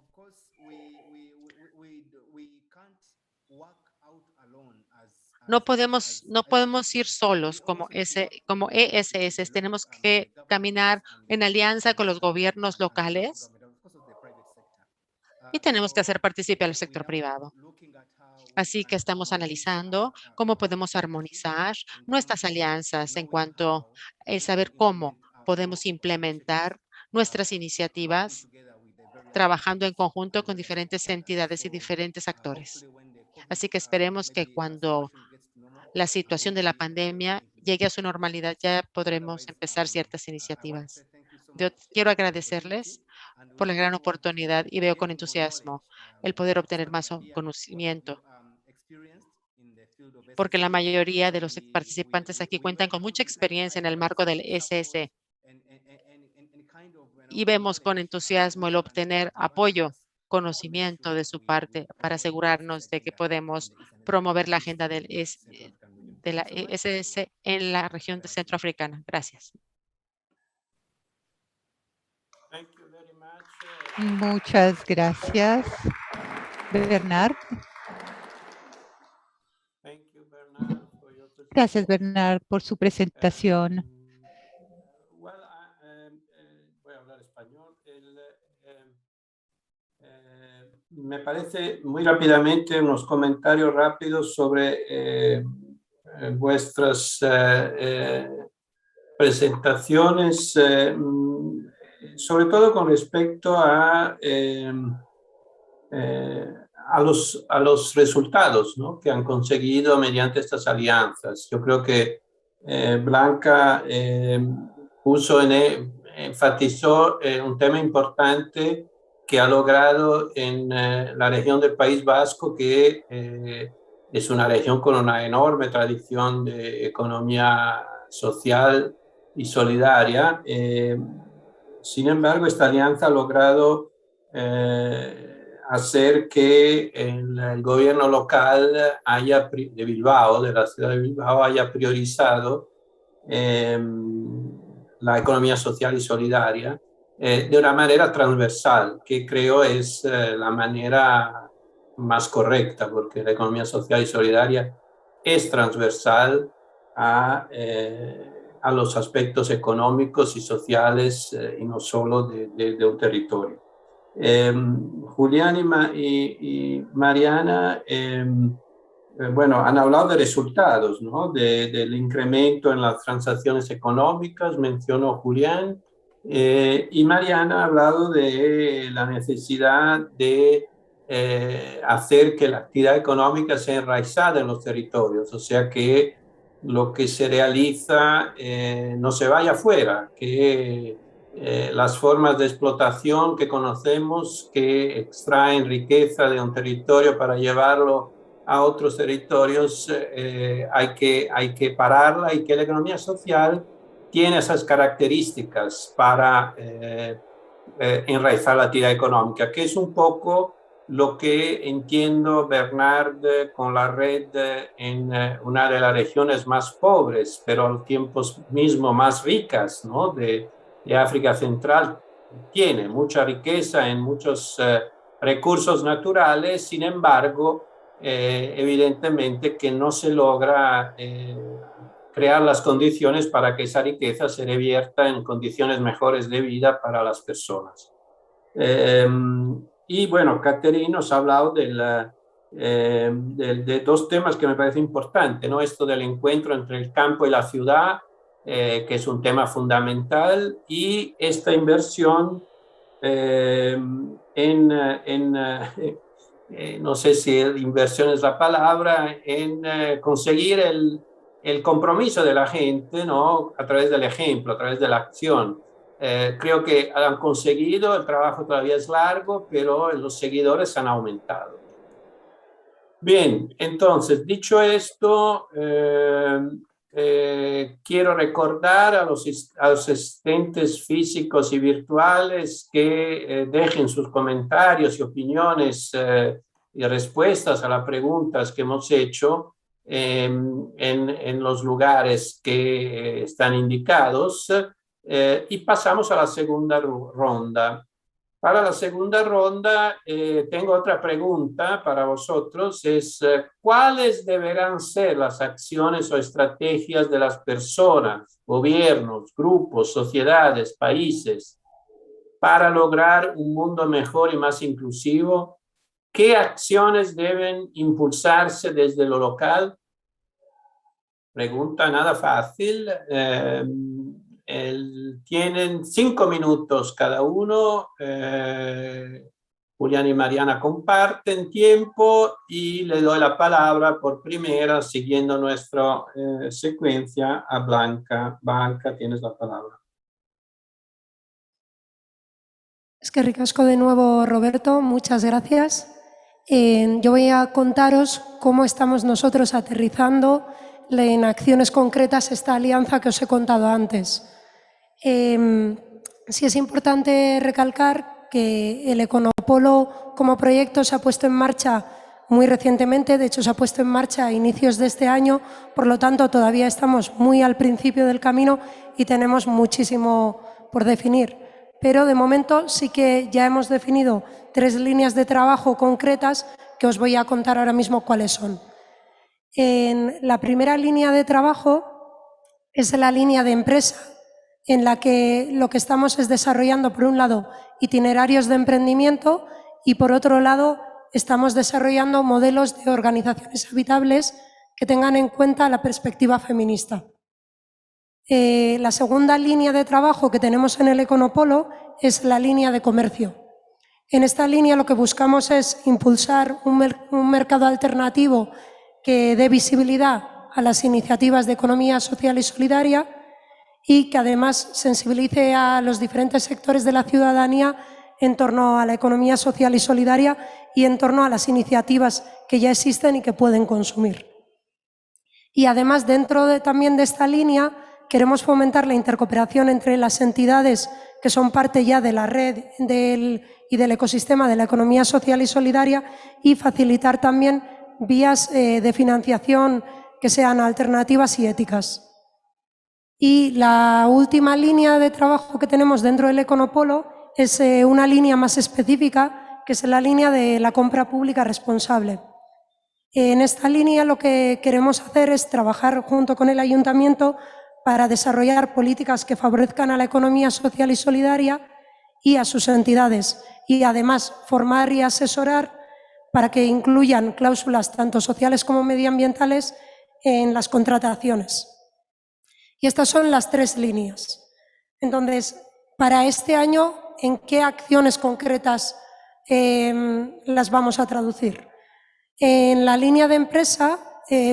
no podemos ir solos como ESS. Tenemos que caminar en alianza con los gobiernos locales y tenemos que hacer partícipe al sector privado. Así que estamos analizando cómo podemos armonizar nuestras alianzas en cuanto a saber cómo podemos implementar nuestras iniciativas trabajando en conjunto con diferentes entidades y diferentes actores. Así que esperemos que cuando la situación de la pandemia llegue a su normalidad, ya podremos empezar ciertas iniciativas. Yo quiero agradecerles por la gran oportunidad y veo con entusiasmo el poder obtener más conocimiento, porque la mayoría de los participantes aquí cuentan con mucha experiencia en el marco del SS y vemos con entusiasmo el obtener apoyo, conocimiento de su parte para asegurarnos de que podemos promover la agenda de la SS en la región centroafricana. Gracias. Muchas gracias, Bernard. Gracias, Bernard, por su presentación. Voy a hablar español. Me parece muy rápidamente unos comentarios rápidos sobre vuestras presentaciones, sobre todo con respecto a los resultados, ¿no?, que han conseguido mediante estas alianzas. Yo creo que Blanca enfatizó un tema importante que ha logrado en la región del País Vasco, que es una región con una enorme tradición de economía social y solidaria. Sin embargo, esta alianza ha logrado hacer que el gobierno local de Bilbao, de la ciudad de Bilbao, haya priorizado la economía social y solidaria de una manera transversal, que creo es la manera más correcta, porque la economía social y solidaria es transversal a los aspectos económicos y sociales y no solo de un territorio. Julián y Mariana bueno, han hablado de resultados, ¿no?, del incremento en las transacciones económicas, mencionó Julián, y Mariana ha hablado de la necesidad de hacer que la actividad económica sea enraizada en los territorios, o sea, que lo que se realiza no se vaya afuera, que las formas de explotación que conocemos, que extraen riqueza de un territorio para llevarlo a otros territorios, hay que pararla, y que la economía social tiene esas características para enraizar la actividad económica, que es un poco lo que entiendo, Bernard, con la red en una de las regiones más pobres, pero al tiempo mismo más ricas, ¿no?, de África Central. Tiene mucha riqueza en muchos recursos naturales, sin embargo, evidentemente que no se logra crear las condiciones para que esa riqueza se revierta en condiciones mejores de vida para las personas. Y bueno, Catherine nos ha hablado de dos temas que me parece importante, ¿no? Esto del encuentro entre el campo y la ciudad, que es un tema fundamental, y esta inversión no sé si inversión es la palabra, en conseguir el compromiso de la gente, ¿no?, a través del ejemplo, a través de la acción. Creo que han conseguido, el trabajo todavía es largo, pero los seguidores han aumentado. Bien, entonces, dicho esto, quiero recordar a los asistentes físicos y virtuales que dejen sus comentarios y opiniones y respuestas a las preguntas que hemos hecho en los lugares que están indicados, y pasamos a la segunda ronda. Para la segunda ronda, tengo otra pregunta para vosotros, es ¿cuáles deberán ser las acciones o estrategias de las personas, gobiernos, grupos, sociedades, países para lograr un mundo mejor y más inclusivo? ¿Qué acciones deben impulsarse desde lo local? Pregunta nada fácil. Tienen 5 minutos cada uno. Julián y Mariana comparten tiempo y le doy la palabra por primera, siguiendo nuestra secuencia, a Blanca. Blanca, tienes la palabra. Es que ricasco de nuevo, Roberto, muchas gracias. Yo voy a contaros cómo estamos nosotros aterrizando en acciones concretas esta alianza que os he contado antes. Sí es importante recalcar que el Econopolo como proyecto se ha puesto en marcha muy recientemente, de hecho se ha puesto en marcha a inicios de este año, por lo tanto todavía estamos muy al principio del camino y tenemos muchísimo por definir. Pero de momento sí que ya hemos definido 3 líneas de trabajo concretas que os voy a contar ahora mismo cuáles son. En la primera línea de trabajo es la línea de empresa, en la que lo que estamos es desarrollando, por un lado, itinerarios de emprendimiento y, por otro lado, estamos desarrollando modelos de organizaciones habitables que tengan en cuenta la perspectiva feminista. La segunda línea de trabajo que tenemos en el Econopolo es la línea de comercio. En esta línea lo que buscamos es impulsar un mercado alternativo que dé visibilidad a las iniciativas de economía social y solidaria y que además sensibilice a los diferentes sectores de la ciudadanía en torno a la economía social y solidaria y en torno a las iniciativas que ya existen y que pueden consumir. Y además, dentro también de esta línea, queremos fomentar la intercooperación entre las entidades que son parte ya de la red y del ecosistema de la economía social y solidaria y facilitar también vías de financiación que sean alternativas y éticas. Y la última línea de trabajo que tenemos dentro del Econopolo es una línea más específica, que es la línea de la compra pública responsable. En esta línea lo que queremos hacer es trabajar junto con el Ayuntamiento para desarrollar políticas que favorezcan a la economía social y solidaria y a sus entidades, y además formar y asesorar para que incluyan cláusulas tanto sociales como medioambientales en las contrataciones. Y estas son las 3 líneas. Entonces, para este año, ¿en qué acciones concretas las vamos a traducir? En la línea de empresa,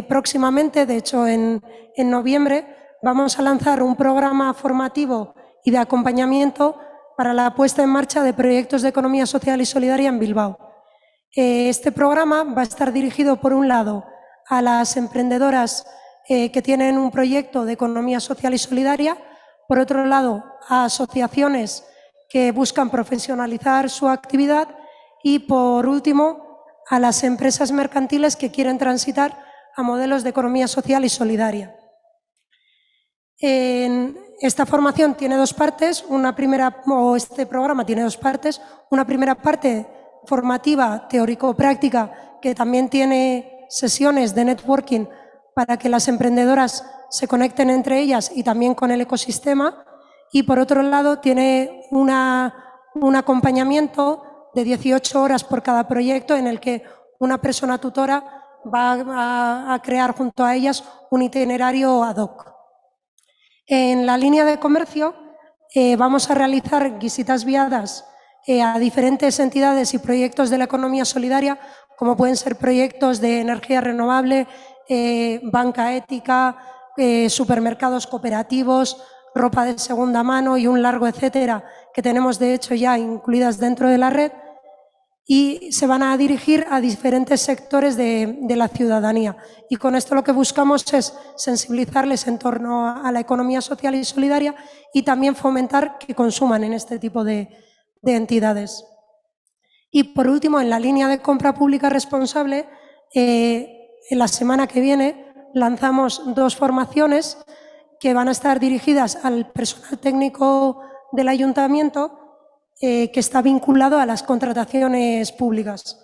próximamente, de hecho en noviembre, vamos a lanzar un programa formativo y de acompañamiento para la puesta en marcha de proyectos de economía social y solidaria en Bilbao. Este programa va a estar dirigido, por un lado, a las emprendedoras que tienen un proyecto de economía social y solidaria, por otro lado, a asociaciones que buscan profesionalizar su actividad y, por último, a las empresas mercantiles que quieren transitar a modelos de economía social y solidaria. Esta formación tiene 2 partes, este programa tiene 2 partes, una primera parte formativa teórico-práctica que también tiene sesiones de networking para que las emprendedoras se conecten entre ellas y también con el ecosistema, y por otro lado tiene un acompañamiento de 18 horas por cada proyecto en el que una persona tutora va a crear junto a ellas un itinerario ad hoc. En la línea de comercio vamos a realizar visitas guiadas a diferentes entidades y proyectos de la economía solidaria, como pueden ser proyectos de energía renovable, banca ética, supermercados cooperativos, ropa de segunda mano y un largo etcétera que tenemos de hecho ya incluidas dentro de la red, y se van a dirigir a diferentes sectores de la ciudadanía. Y con esto lo que buscamos es sensibilizarles en torno a la economía social y solidaria y también fomentar que consuman en este tipo de entidades. Y por último, en la línea de compra pública responsable, en la semana que viene lanzamos 2 formaciones que van a estar dirigidas al personal técnico del ayuntamiento que está vinculado a las contrataciones públicas.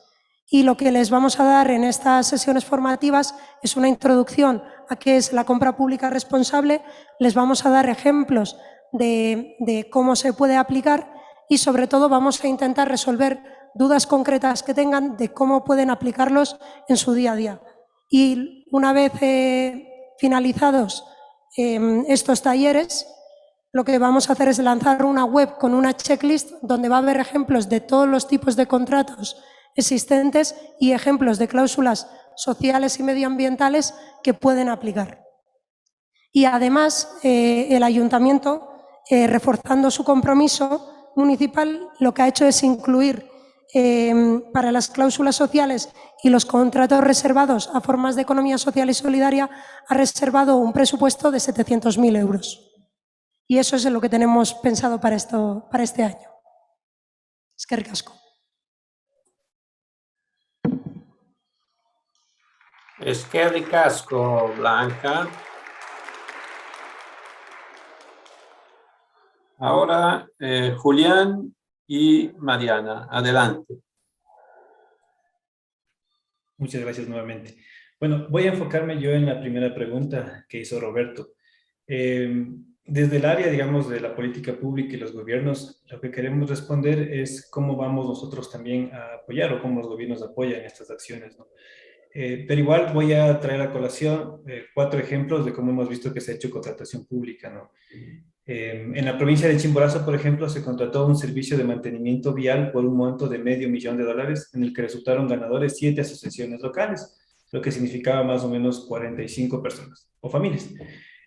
Y lo que les vamos a dar en estas sesiones formativas es una introducción a qué es la compra pública responsable, les vamos a dar ejemplos de cómo se puede aplicar y sobre todo vamos a intentar resolver dudas concretas que tengan de cómo pueden aplicarlos en su día a día. Y una vez finalizados estos talleres, lo que vamos a hacer es lanzar una web con una checklist donde va a haber ejemplos de todos los tipos de contratos existentes y ejemplos de cláusulas sociales y medioambientales que pueden aplicar. Y además, el ayuntamiento, reforzando su compromiso, municipal lo que ha hecho es incluir para las cláusulas sociales y los contratos reservados a formas de economía social y solidaria, ha reservado un presupuesto de 700.000 euros. Y eso es lo que tenemos pensado para este año. Eskerrik asko. Eskerrik asko, Blanca. Ahora, Julián y Mariana, adelante. Muchas gracias nuevamente. Bueno, voy a enfocarme yo en la primera pregunta que hizo Roberto. Desde el área, digamos, de la política pública y los gobiernos, lo que queremos responder es cómo vamos nosotros también a apoyar o cómo los gobiernos apoyan estas acciones, ¿no? Pero igual voy a traer a colación 4 ejemplos de cómo hemos visto que se ha hecho contratación pública, ¿no? En la provincia de Chimborazo, por ejemplo, se contrató un servicio de mantenimiento vial por un monto de $500,000 en el que resultaron ganadores 7 asociaciones locales, lo que significaba más o menos 45 personas o familias.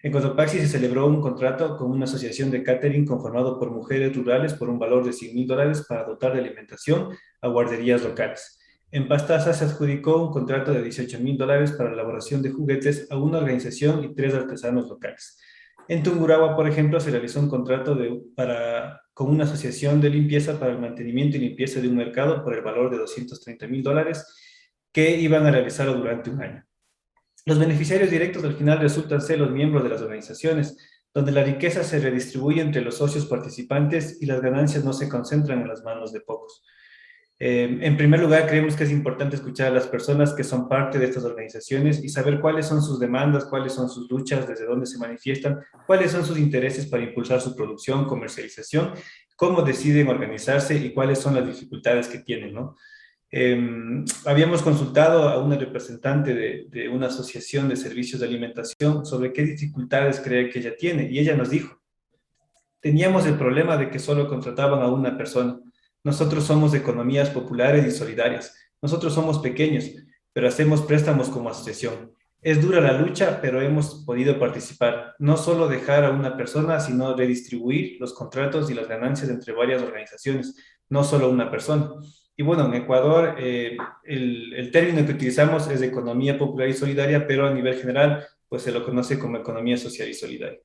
En Cotopaxi se celebró un contrato con una asociación de catering conformado por mujeres rurales por un valor de $100,000 para dotar de alimentación a guarderías locales. En Pastaza se adjudicó un contrato de $18,000 para la elaboración de juguetes a una organización y 3 artesanos locales. En Tungurahua, por ejemplo, se realizó un contrato con una asociación de limpieza para el mantenimiento y limpieza de un mercado por el valor de $230,000 que iban a realizarlo durante un año. Los beneficiarios directos al final resultan ser los miembros de las organizaciones, donde la riqueza se redistribuye entre los socios participantes y las ganancias no se concentran en las manos de pocos. En primer lugar, creemos que es importante escuchar a las personas que son parte de estas organizaciones y saber cuáles son sus demandas, cuáles son sus luchas, desde dónde se manifiestan, cuáles son sus intereses para impulsar su producción, comercialización, cómo deciden organizarse y cuáles son las dificultades que tienen, ¿no? Habíamos consultado a una representante de una asociación de servicios de alimentación sobre qué dificultades cree que ella tiene, y ella nos dijo: teníamos el problema de que solo contrataban a una persona. Nosotros somos de economías populares y solidarias. Nosotros somos pequeños, pero hacemos préstamos como asociación. Es dura la lucha, pero hemos podido participar. No solo dejar a una persona, sino redistribuir los contratos y las ganancias entre varias organizaciones, no solo una persona. Y bueno, en Ecuador el término que utilizamos es de economía popular y solidaria, pero a nivel general pues se lo conoce como economía social y solidaria.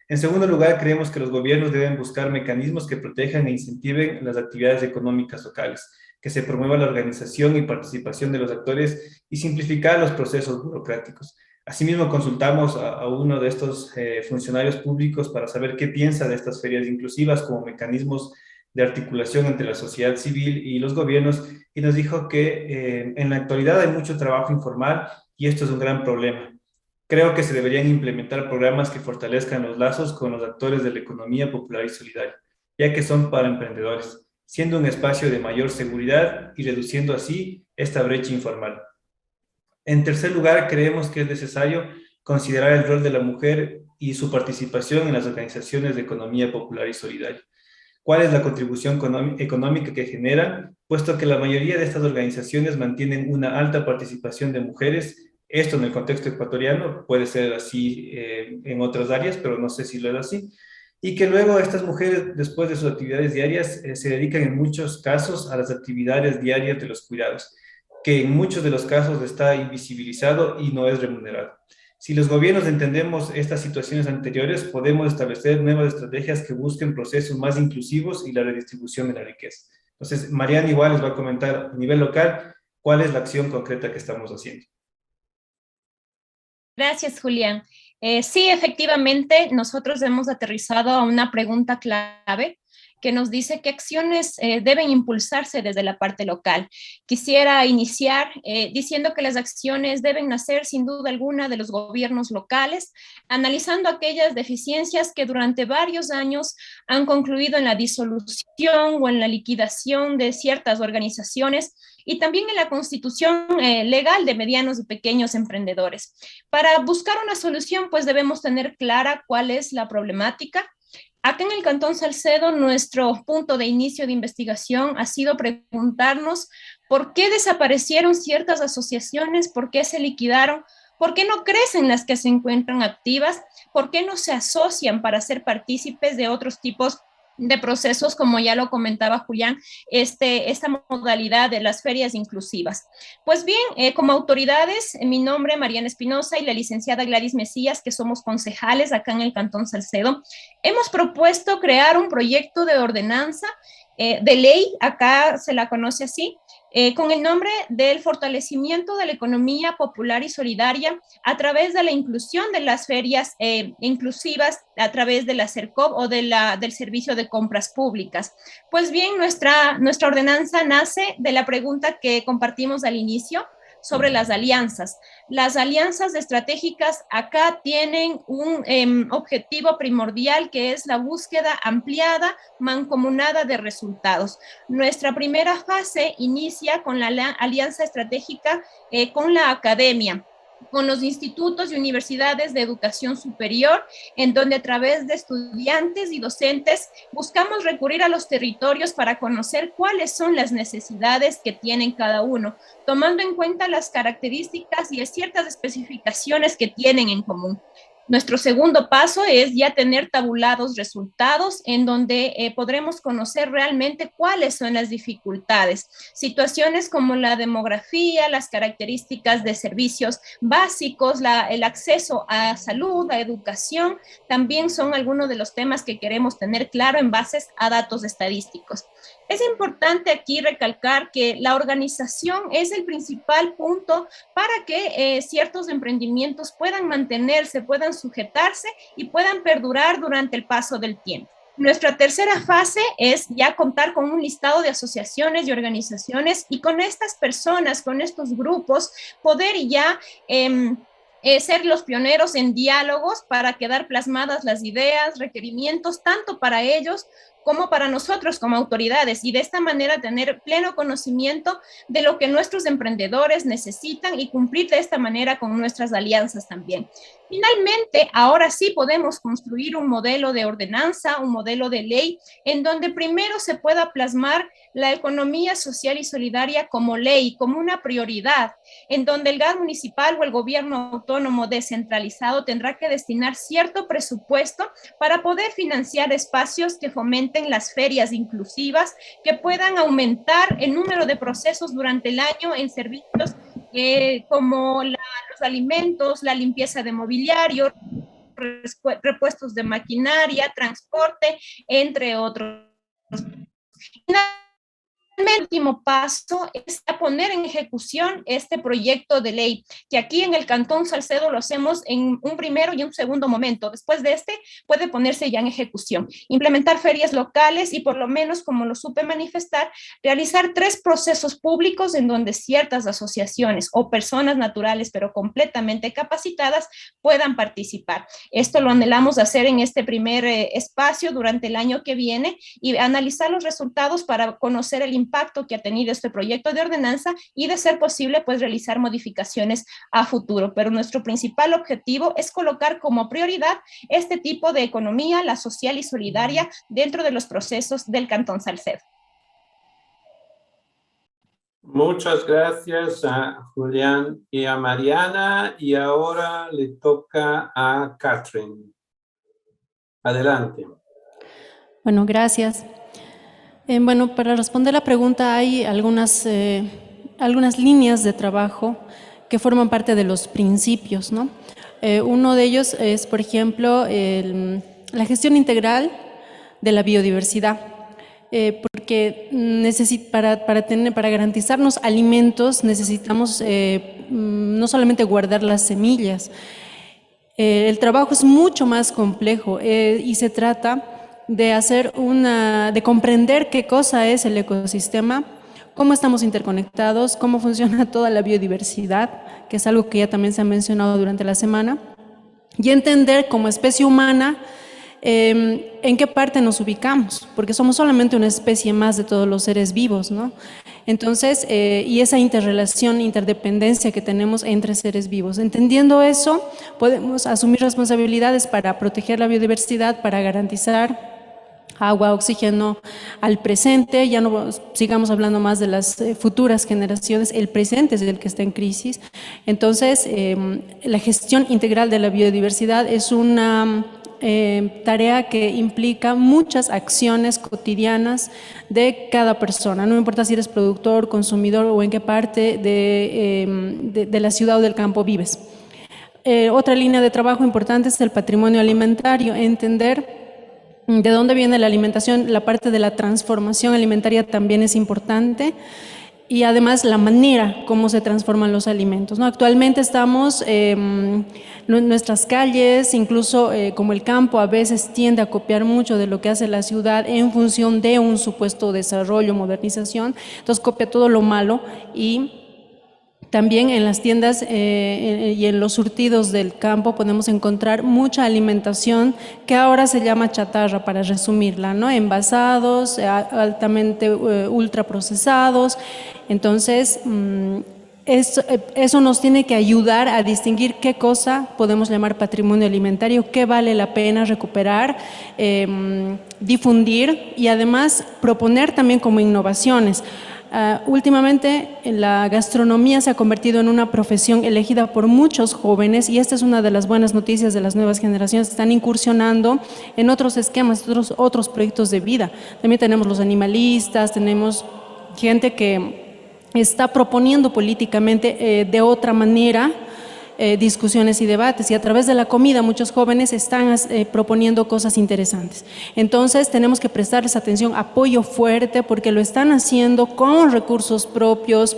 En segundo lugar, creemos que los gobiernos deben buscar mecanismos que protejan e incentiven las actividades económicas locales, que se promueva la organización y participación de los actores y simplificar los procesos burocráticos. Asimismo, consultamos a uno de estos funcionarios públicos para saber qué piensa de estas ferias inclusivas como mecanismos de articulación entre la sociedad civil y los gobiernos, y nos dijo que en la actualidad hay mucho trabajo informal y esto es un gran problema. Creo que se deberían implementar programas que fortalezcan los lazos con los actores de la economía popular y solidaria, ya que son para emprendedores, siendo un espacio de mayor seguridad y reduciendo así esta brecha informal. En tercer lugar, creemos que es necesario considerar el rol de la mujer y su participación en las organizaciones de economía popular y solidaria. ¿Cuál es la contribución económica que generan? Puesto que la mayoría de estas organizaciones mantienen una alta participación de mujeres. Esto en el contexto ecuatoriano puede ser así en otras áreas, pero no sé si lo es así. Y que luego estas mujeres, después de sus actividades diarias, se dedican en muchos casos a las actividades diarias de los cuidados, que en muchos de los casos está invisibilizado y no es remunerado. Si los gobiernos entendemos estas situaciones anteriores, podemos establecer nuevas estrategias que busquen procesos más inclusivos y la redistribución de la riqueza. Entonces, Mariana igual les va a comentar a nivel local cuál es la acción concreta que estamos haciendo. Gracias, Julián. Sí, efectivamente, nosotros hemos aterrizado a una pregunta clave que nos dice qué acciones deben impulsarse desde la parte local. Quisiera iniciar diciendo que las acciones deben nacer sin duda alguna de los gobiernos locales, analizando aquellas deficiencias que durante varios años han concluido en la disolución o en la liquidación de ciertas organizaciones y también en la constitución legal de medianos y pequeños emprendedores. Para buscar una solución, pues debemos tener clara cuál es la problemática. Acá en el Cantón Salcedo, nuestro punto de inicio de investigación ha sido preguntarnos por qué desaparecieron ciertas asociaciones, por qué se liquidaron, por qué no crecen las que se encuentran activas, por qué no se asocian para ser partícipes de otros tipos de procesos, como ya lo comentaba Julián, esta modalidad de las ferias inclusivas. Pues bien, como autoridades, mi nombre es Mariana Espinosa y la licenciada Gladys Mesías, que somos concejales acá en el Cantón Salcedo, hemos propuesto crear un proyecto de ordenanza de ley, acá se la conoce así, con el nombre del fortalecimiento de la economía popular y solidaria a través de la inclusión de las ferias inclusivas a través de la CERCOP o del Servicio de Compras Públicas. Pues bien, nuestra ordenanza nace de la pregunta que compartimos al inicio sobre las alianzas. Las alianzas estratégicas acá tienen un objetivo primordial, que es la búsqueda ampliada, mancomunada de resultados. Nuestra primera fase inicia con la alianza estratégica con la academia, con los institutos y universidades de educación superior, en donde a través de estudiantes y docentes buscamos recurrir a los territorios para conocer cuáles son las necesidades que tienen cada uno, tomando en cuenta las características y ciertas especificaciones que tienen en común. Nuestro segundo paso es ya tener tabulados resultados en donde podremos conocer realmente cuáles son las dificultades. Situaciones como la demografía, las características de servicios básicos, el acceso a salud, a educación, también son algunos de los temas que queremos tener claro en bases a datos estadísticos. Es importante aquí recalcar que la organización es el principal punto para que ciertos emprendimientos puedan mantenerse, puedan sujetarse y puedan perdurar durante el paso del tiempo. Nuestra tercera fase es ya contar con un listado de asociaciones y organizaciones y con estas personas, con estos grupos, poder ya ser los pioneros en diálogos para quedar plasmadas las ideas, requerimientos, tanto para ellos como para nosotros como autoridades, y de esta manera tener pleno conocimiento de lo que nuestros emprendedores necesitan y cumplir de esta manera con nuestras alianzas también. Finalmente, ahora sí podemos construir un modelo de ordenanza, un modelo de ley, en donde primero se pueda plasmar la economía social y solidaria como ley, como una prioridad, en donde el gas municipal o el gobierno autónomo descentralizado tendrá que destinar cierto presupuesto para poder financiar espacios que fomenten las ferias inclusivas, que puedan aumentar el número de procesos durante el año en servicios como los alimentos, la limpieza de mobiliario, repuestos de maquinaria, transporte, entre otros. El último paso es poner en ejecución este proyecto de ley, que aquí en el Cantón Salcedo lo hacemos en un primero y un segundo momento. Después de este puede ponerse ya en ejecución. Implementar ferias locales y, por lo menos, como lo supe manifestar, realizar 3 procesos públicos en donde ciertas asociaciones o personas naturales, pero completamente capacitadas, puedan participar. Esto lo anhelamos hacer en este primer espacio durante el año que viene y analizar los resultados para conocer el impacto que ha tenido este proyecto de ordenanza y, de ser posible, pues realizar modificaciones a futuro. Pero nuestro principal objetivo es colocar como prioridad este tipo de economía, la social y solidaria, dentro de los procesos del Cantón Salcedo. Muchas gracias a Julián y a Mariana, y ahora le toca a Catherine. Adelante. Bueno, gracias. Bueno, para responder la pregunta, hay algunas líneas de trabajo que forman parte de los principios, ¿no? Uno de ellos es, por ejemplo, la gestión integral de la biodiversidad, porque para garantizarnos alimentos necesitamos no solamente guardar las semillas. El trabajo es mucho más complejo y se trata de comprender qué cosa es el ecosistema, cómo estamos interconectados, cómo funciona toda la biodiversidad, que es algo que ya también se ha mencionado durante la semana, y entender como especie humana en qué parte nos ubicamos, porque somos solamente una especie más de todos los seres vivos, ¿no? Entonces, y esa interrelación, interdependencia que tenemos entre seres vivos. Entendiendo eso, podemos asumir responsabilidades para proteger la biodiversidad, para garantizar agua, oxígeno al presente. Ya no sigamos hablando más de las futuras generaciones, el presente es el que está en crisis. Entonces, la gestión integral de la biodiversidad es una tarea que implica muchas acciones cotidianas de cada persona, no importa si eres productor, consumidor o en qué parte de la ciudad o del campo vives. Otra línea de trabajo importante es el patrimonio alimentario, entender de dónde viene la alimentación, la parte de la transformación alimentaria también es importante. Y además la manera como se transforman los alimentos, ¿no? Actualmente estamos, nuestras calles, incluso como el campo, a veces tiende a copiar mucho de lo que hace la ciudad en función de un supuesto desarrollo, modernización, entonces copia todo lo malo y también en las tiendas y en los surtidos del campo podemos encontrar mucha alimentación que ahora se llama chatarra, para resumirla, ¿no? Envasados, altamente ultraprocesados. Entonces, eso nos tiene que ayudar a distinguir qué cosa podemos llamar patrimonio alimentario, qué vale la pena recuperar, difundir y además proponer también como innovaciones. Últimamente la gastronomía se ha convertido en una profesión elegida por muchos jóvenes y esta es una de las buenas noticias de las nuevas generaciones. Están incursionando en otros esquemas, otros proyectos de vida. También tenemos los animalistas, tenemos gente que está proponiendo políticamente de otra manera discusiones y debates, y a través de la comida muchos jóvenes están proponiendo cosas interesantes. Entonces tenemos que prestarles atención, apoyo fuerte, porque lo están haciendo con recursos propios.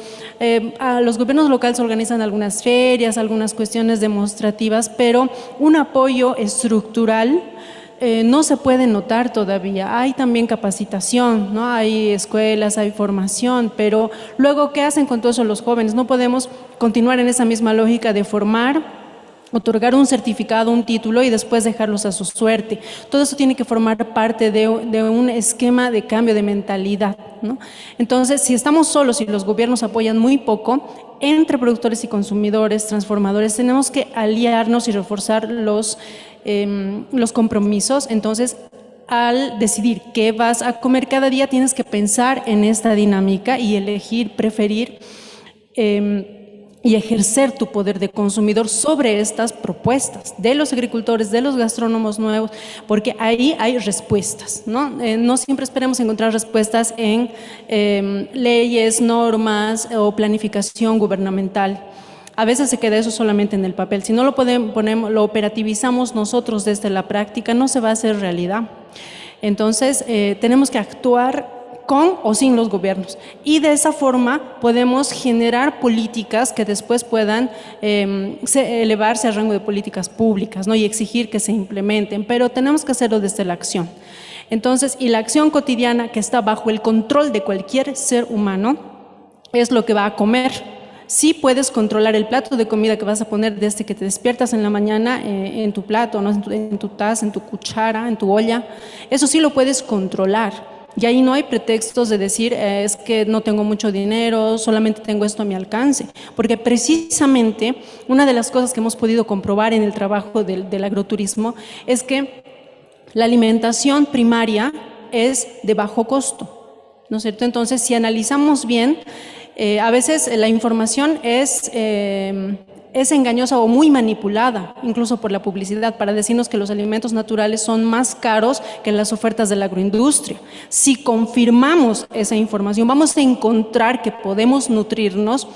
A los gobiernos locales organizan algunas ferias, algunas cuestiones demostrativas, pero un apoyo estructural no se puede notar todavía. Hay también capacitación, ¿no? Hay escuelas, hay formación, pero luego, ¿qué hacen con todos los jóvenes? No podemos continuar en esa misma lógica de formar, otorgar un certificado, un título y después dejarlos a su suerte. Todo eso tiene que formar parte de un esquema de cambio de mentalidad, ¿no? Entonces, si estamos solos y los gobiernos apoyan muy poco, entre productores y consumidores, transformadores, tenemos que aliarnos y reforzar los compromisos. Entonces, al decidir qué vas a comer cada día, tienes que pensar en esta dinámica y elegir, preferir y ejercer tu poder de consumidor sobre estas propuestas de los agricultores, de los gastrónomos nuevos, porque ahí hay respuestas, ¿no? No siempre esperemos encontrar respuestas en leyes, normas o planificación gubernamental. A veces se queda eso solamente en el papel. Si no lo operativizamos nosotros desde la práctica, no se va a hacer realidad. Entonces, tenemos que actuar con o sin los gobiernos. Y de esa forma podemos generar políticas que después puedan elevarse al rango de políticas públicas, ¿no? Y exigir que se implementen. Pero tenemos que hacerlo desde la acción. Entonces, y la acción cotidiana que está bajo el control de cualquier ser humano es lo que va a comer. Sí puedes controlar el plato de comida que vas a poner desde que te despiertas en la mañana en tu plato, ¿no? en tu taza, en tu cuchara, en tu olla. Eso sí lo puedes controlar. Y ahí no hay pretextos de decir es que no tengo mucho dinero, solamente tengo esto a mi alcance. Porque precisamente una de las cosas que hemos podido comprobar en el trabajo del agroturismo es que la alimentación primaria es de bajo costo, ¿no es cierto? Entonces, si analizamos bien, a veces la información es engañosa o muy manipulada, incluso por la publicidad, para decirnos que los alimentos naturales son más caros que las ofertas de la agroindustria. Si confirmamos esa información, vamos a encontrar que podemos nutrirnos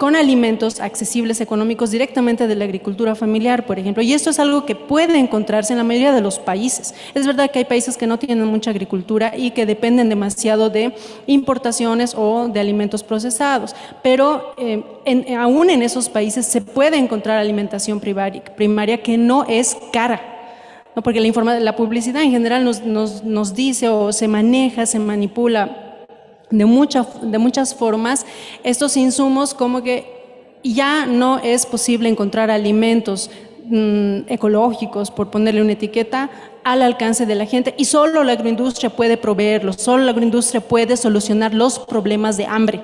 con alimentos accesibles, económicos, directamente de la agricultura familiar, por ejemplo. Y esto es algo que puede encontrarse en la mayoría de los países. Es verdad que hay países que no tienen mucha agricultura y que dependen demasiado de importaciones o de alimentos procesados, pero aún en esos países se puede encontrar alimentación primaria que no es cara, ¿no? Porque la publicidad en general nos dice o se maneja, se manipula de muchas formas estos insumos, como que ya no es posible encontrar alimentos ecológicos, por ponerle una etiqueta, al alcance de la gente, y solo la agroindustria puede proveerlos, solo la agroindustria puede solucionar los problemas de hambre,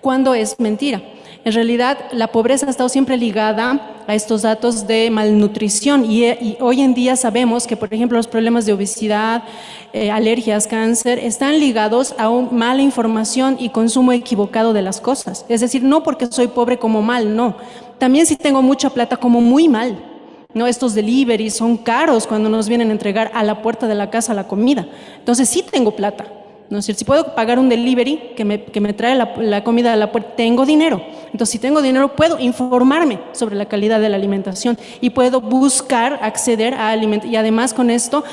cuando es mentira. En realidad, la pobreza ha estado siempre ligada a estos datos de malnutrición y hoy en día sabemos que, por ejemplo, los problemas de obesidad, alergias, cáncer, están ligados a una mala información y consumo equivocado de las cosas. Es decir, no porque soy pobre como mal, no. También si tengo mucha plata como muy mal, ¿no? Estos deliveries son caros cuando nos vienen a entregar a la puerta de la casa la comida. Entonces sí tengo plata, ¿no es cierto? Si puedo pagar un delivery que me trae la comida a la puerta, tengo dinero. Entonces si tengo dinero puedo informarme sobre la calidad de la alimentación y puedo buscar acceder a alimentos. Y además con esto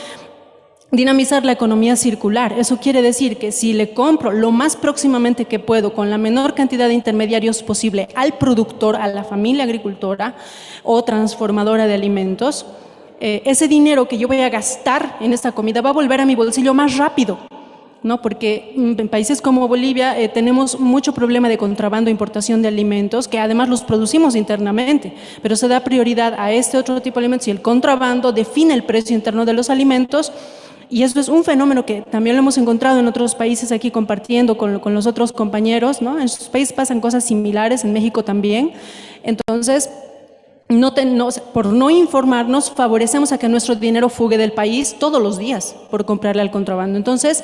dinamizar la economía circular. Eso quiere decir que si le compro lo más próximamente que puedo, con la menor cantidad de intermediarios posible, al productor, a la familia agricultora o transformadora de alimentos, ese dinero que yo voy a gastar en esta comida va a volver a mi bolsillo más rápido, ¿no? Porque en países como Bolivia tenemos mucho problema de contrabando e importación de alimentos, que además los producimos internamente, pero se da prioridad a este otro tipo de alimentos y el contrabando define el precio interno de los alimentos. Y eso es un fenómeno que también lo hemos encontrado en otros países aquí compartiendo con los otros compañeros, ¿no? En sus países pasan cosas similares, en México también. Entonces, por no informarnos, favorecemos a que nuestro dinero fugue del país todos los días por comprarle al contrabando. Entonces,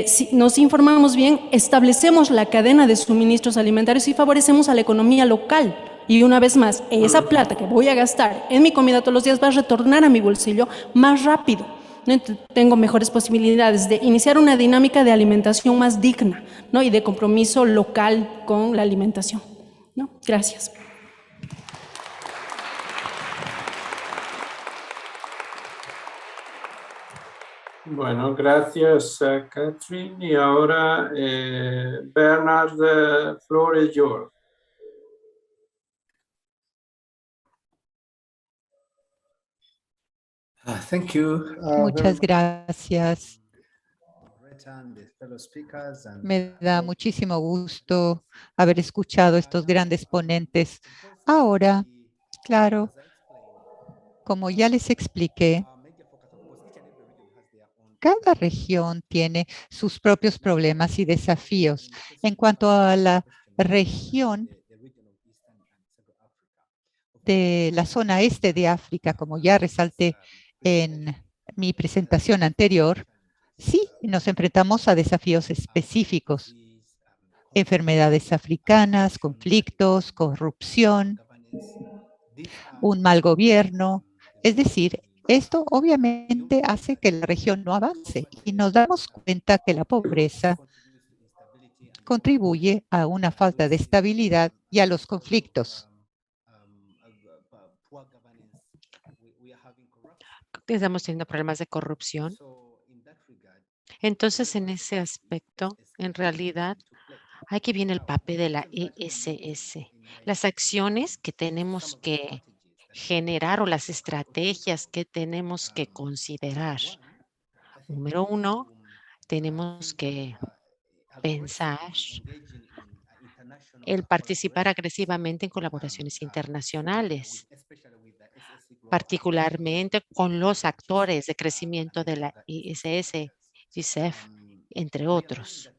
si nos informamos bien, establecemos la cadena de suministros alimentarios y favorecemos a la economía local. Y una vez más, esa plata que voy a gastar en mi comida todos los días va a retornar a mi bolsillo más rápido. ¿No? Tengo mejores posibilidades de iniciar una dinámica de alimentación más digna, ¿no? Y de compromiso local con la alimentación, ¿no? Gracias. Bueno, gracias, Catherine. Y ahora, Bernard, the floor is yours. Thank you. Muchas gracias. Me da muchísimo gusto haber escuchado estos grandes ponentes. Ahora, claro, como ya les expliqué, cada región tiene sus propios problemas y desafíos. En cuanto a la región de la zona este de África, como ya resalté en mi presentación anterior, sí nos enfrentamos a desafíos específicos. Enfermedades africanas, conflictos, corrupción, un mal gobierno. Es decir, esto obviamente hace que la región no avance y nos damos cuenta que la pobreza contribuye a una falta de estabilidad y a los conflictos. Estamos teniendo problemas de corrupción. Entonces, en ese aspecto, en realidad, aquí viene el papel de la ESS. Las acciones que tenemos que generar o las estrategias que tenemos que considerar. Número uno, tenemos que pensar el participar agresivamente en colaboraciones internacionales, particularmente con los actores de crecimiento de la ISS, GISEF, entre otros,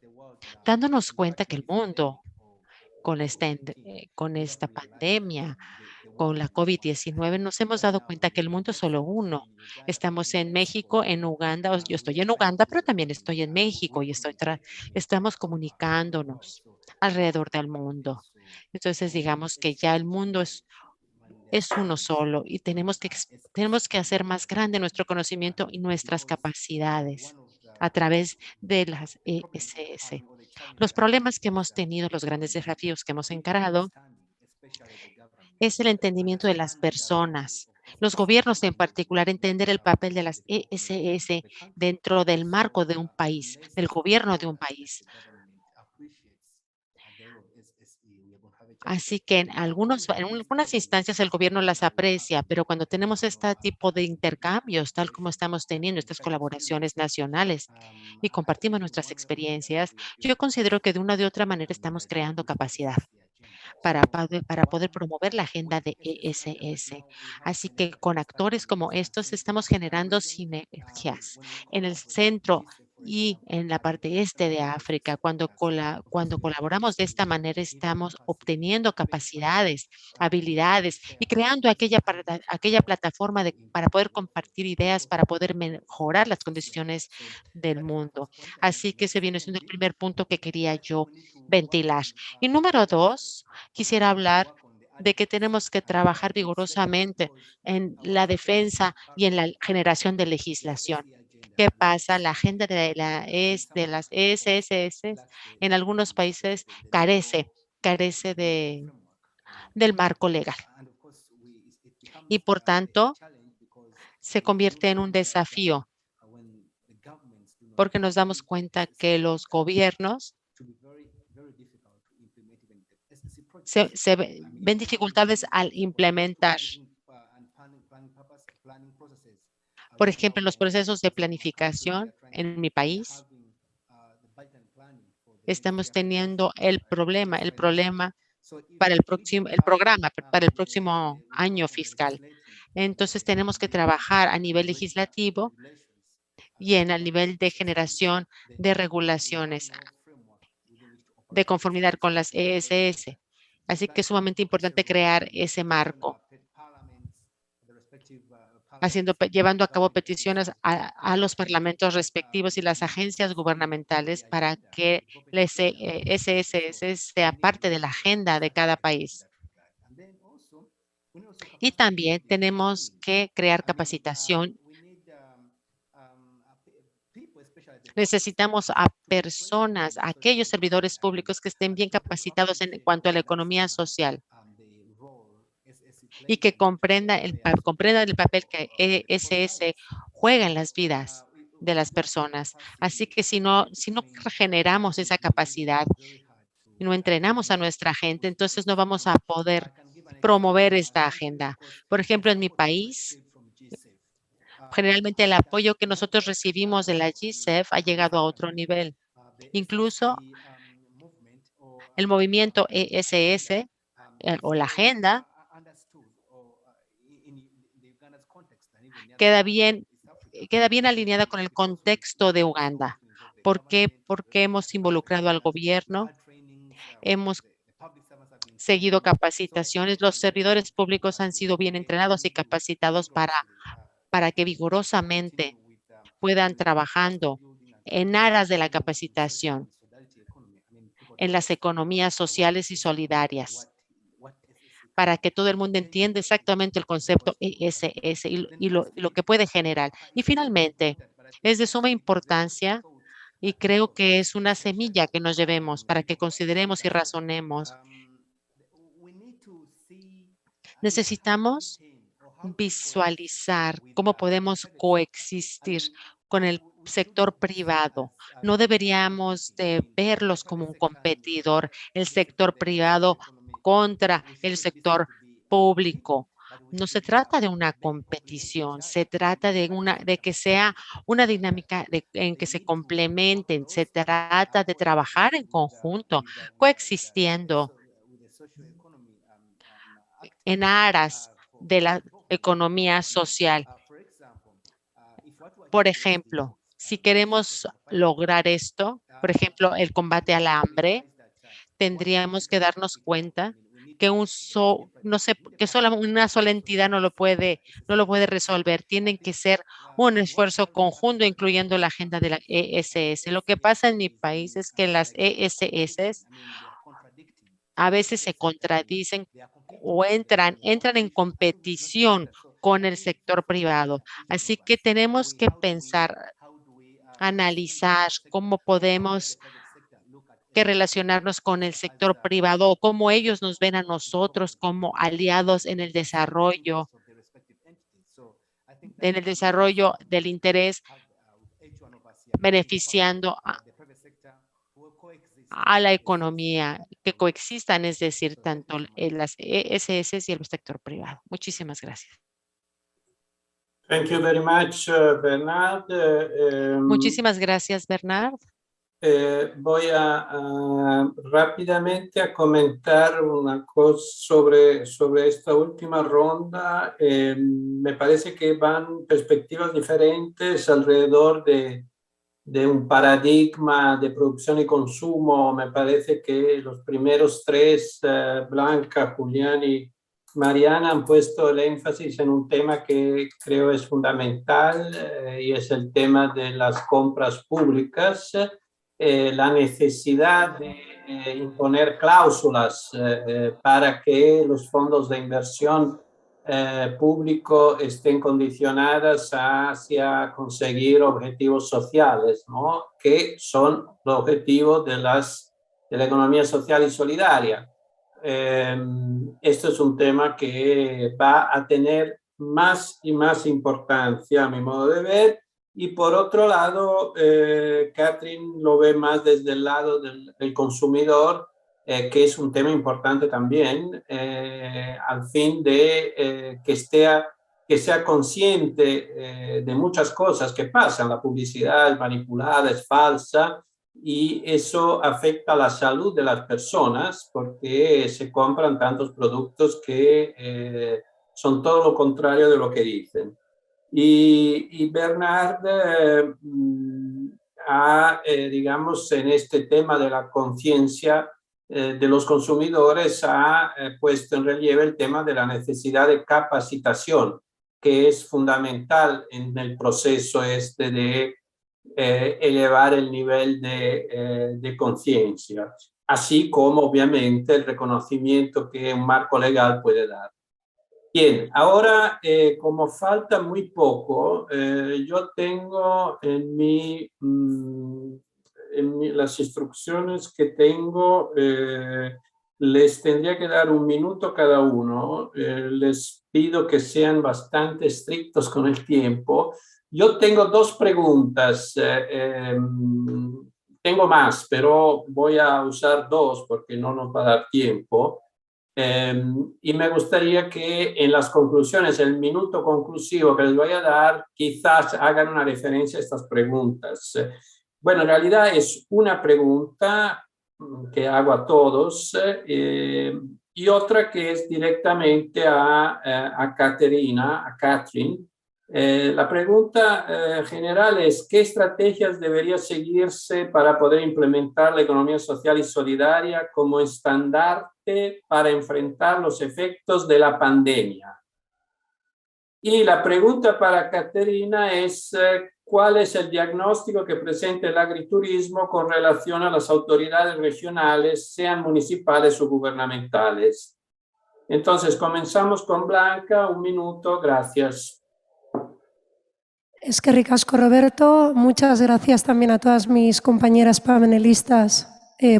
dándonos cuenta que el mundo con esta pandemia, con la COVID-19, nos hemos dado cuenta que el mundo es solo uno. Estamos en México, en Uganda, yo estoy en Uganda, pero también estoy en México y estamos comunicándonos alrededor del mundo. Entonces, digamos que ya el mundo es uno solo y tenemos que hacer más grande nuestro conocimiento y nuestras capacidades a través de las ESS. Los problemas que hemos tenido, los grandes desafíos que hemos encarado, es el entendimiento de las personas, los gobiernos en particular, entender el papel de las ESS dentro del marco de un país, del gobierno de un país. Así que en algunas instancias el gobierno las aprecia, pero cuando tenemos este tipo de intercambios, tal como estamos teniendo estas colaboraciones nacionales y compartimos nuestras experiencias, yo considero que de una u otra manera estamos creando capacidad para poder promover la agenda de ESS. Así que con actores como estos estamos generando sinergias. En el centro y en la parte este de África, cuando colaboramos de esta manera, estamos obteniendo capacidades, habilidades y creando aquella plataforma para poder compartir ideas, para poder mejorar las condiciones del mundo. Así que ese viene siendo el primer punto que quería yo ventilar. Y número dos, quisiera hablar de que tenemos que trabajar vigorosamente en la defensa y en la generación de legislación. ¿Qué pasa? La agenda de las ESSS en algunos países carece del marco legal y, por tanto, se convierte en un desafío porque nos damos cuenta que los gobiernos ven dificultades al implementar. Por ejemplo, en los procesos de planificación en mi país, estamos teniendo el problema para el programa para el próximo año fiscal. Entonces, tenemos que trabajar a nivel legislativo y el nivel de generación de regulaciones de conformidad con las ESS. Así que es sumamente importante crear ese marco, llevando a cabo peticiones a los parlamentos respectivos y las agencias gubernamentales para que las SSS sea parte de la agenda de cada país. Y también tenemos que crear capacitación. Necesitamos a personas, a aquellos servidores públicos que estén bien capacitados en cuanto a la economía social y que comprendan el papel que ESS juega en las vidas de las personas. Así que si no generamos esa capacidad y no entrenamos a nuestra gente, entonces no vamos a poder promover esta agenda. Por ejemplo, en mi país, generalmente el apoyo que nosotros recibimos de la GCEF ha llegado a otro nivel. Incluso el movimiento ESS o la agenda queda bien alineada con el contexto de Uganda. ¿Por qué? Porque hemos involucrado al gobierno, hemos seguido capacitaciones, los servidores públicos han sido bien entrenados y capacitados para que vigorosamente puedan trabajando en aras de la capacitación en las economías sociales y solidarias, para que todo el mundo entienda exactamente el concepto ESS y lo que puede generar. Y finalmente, es de suma importancia y creo que es una semilla que nos llevemos para que consideremos y razonemos. Necesitamos visualizar cómo podemos coexistir con el sector privado. No deberíamos de verlos como un competidor, el sector privado contra el sector público. No se trata de una competición, se trata de que sea una dinámica en que se complementen, se trata de trabajar en conjunto, coexistiendo en aras de la economía social. Por ejemplo, si queremos lograr esto, por ejemplo, el combate al hambre, tendríamos que darnos cuenta que solo una sola entidad no lo puede resolver. Tienen que ser un esfuerzo conjunto, incluyendo la agenda de la ESS. Lo que pasa en mi país es que las ESS a veces se contradicen o entran en competición con el sector privado. Así que tenemos que pensar, analizar cómo podemos relacionarnos con el sector privado o cómo ellos nos ven a nosotros como aliados en el desarrollo del interés, beneficiando a la economía, que coexistan, es decir, tanto las ESS y el sector privado. Muchísimas gracias. Thank you very much, Bernard. Muchísimas gracias, Bernard. Voy rápidamente a comentar una cosa sobre esta última ronda. Me parece que van perspectivas diferentes alrededor de un paradigma de producción y consumo. Me parece que los primeros tres, Blanca, Julián y Mariana, han puesto el énfasis en un tema que creo es fundamental y es el tema de las compras públicas, la necesidad de imponer cláusulas para que los fondos de inversión público estén condicionadas hacia conseguir objetivos sociales, ¿no? Que son los objetivos de la economía social y solidaria. Esto es un tema que va a tener más y más importancia, a mi modo de ver, y por otro lado, Catherine lo ve más desde el lado del consumidor, que es un tema importante también, al fin de que sea consciente de muchas cosas que pasan. La publicidad es manipulada, es falsa, y eso afecta a la salud de las personas porque se compran tantos productos que son todo lo contrario de lo que dicen. Y Bernard digamos, en este tema de la conciencia de los consumidores, ha puesto en relieve el tema de la necesidad de capacitación, que es fundamental en el proceso este de elevar el nivel de conciencia, así como obviamente el reconocimiento que un marco legal puede dar. Bien, ahora como falta muy poco, yo tengo las instrucciones que tengo, les tendría que dar 1 minuto cada uno. Les pido que sean bastante estrictos con el tiempo. Yo tengo 2 preguntas. Tengo más, pero voy a usar 2 porque no nos va a dar tiempo. Y me gustaría que en las conclusiones, el minuto conclusivo que les voy a dar, quizás hagan una referencia a estas preguntas. Bueno, en realidad es una pregunta que hago a todos y otra que es directamente a Catherine. La pregunta general es: ¿qué estrategias debería seguirse para poder implementar la economía social y solidaria como estandarte para enfrentar los efectos de la pandemia? Y la pregunta para Caterina es: ¿cuál es el diagnóstico que presenta el agriturismo con relación a las autoridades regionales, sean municipales o gubernamentales? Entonces, comenzamos con Blanca. 1 minuto, gracias. Es que ricasco, Roberto. Muchas gracias también a todas mis compañeras panelistas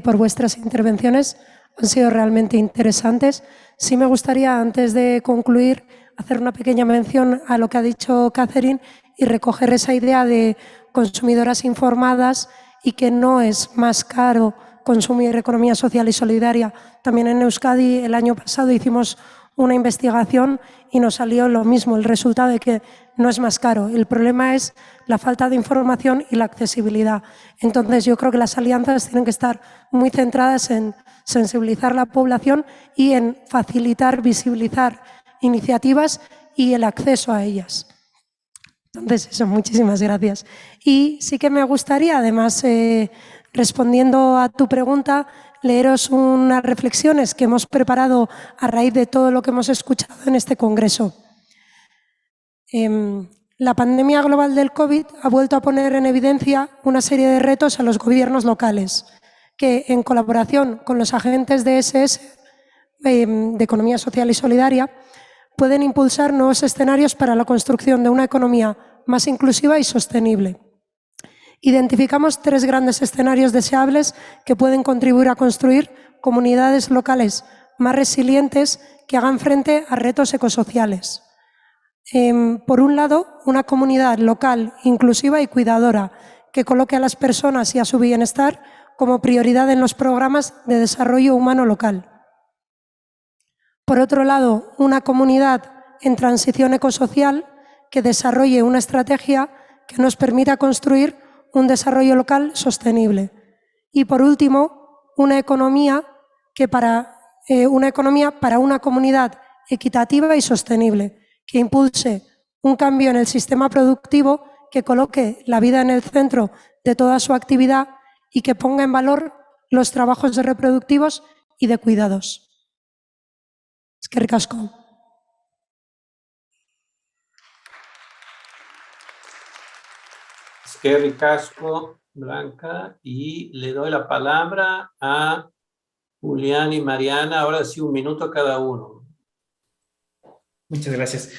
por vuestras intervenciones. Han sido realmente interesantes. Sí me gustaría, antes de concluir, hacer una pequeña mención a lo que ha dicho Catherine y recoger esa idea de consumidoras informadas y que no es más caro consumir economía social y solidaria. También en Euskadi el año pasado hicimos una investigación y nos salió lo mismo, el resultado de que no es más caro. El problema es la falta de información y la accesibilidad. Entonces, yo creo que las alianzas tienen que estar muy centradas en sensibilizar a la población y en facilitar, visibilizar iniciativas y el acceso a ellas. Entonces, eso, muchísimas gracias. Y sí que me gustaría, además, respondiendo a tu pregunta, leeros unas reflexiones que hemos preparado a raíz de todo lo que hemos escuchado en este congreso. La pandemia global del COVID ha vuelto a poner en evidencia una serie de retos a los gobiernos locales que, en colaboración con los agentes de ESS, de Economía Social y Solidaria, pueden impulsar nuevos escenarios para la construcción de una economía más inclusiva y sostenible. Identificamos 3 grandes escenarios deseables que pueden contribuir a construir comunidades locales más resilientes que hagan frente a retos ecosociales. Por un lado, una comunidad local inclusiva y cuidadora que coloque a las personas y a su bienestar como prioridad en los programas de desarrollo humano local. Por otro lado, una comunidad en transición ecosocial que desarrolle una estrategia que nos permita construir un desarrollo local sostenible. Y por último, una economía para una comunidad equitativa y sostenible, que impulse un cambio en el sistema productivo, que coloque la vida en el centro de toda su actividad y que ponga en valor los trabajos reproductivos y de cuidados. Eskerrik asko. Eskerrik asko, Blanca, y le doy la palabra a Julián y Mariana, ahora sí 1 minuto cada uno. Muchas gracias.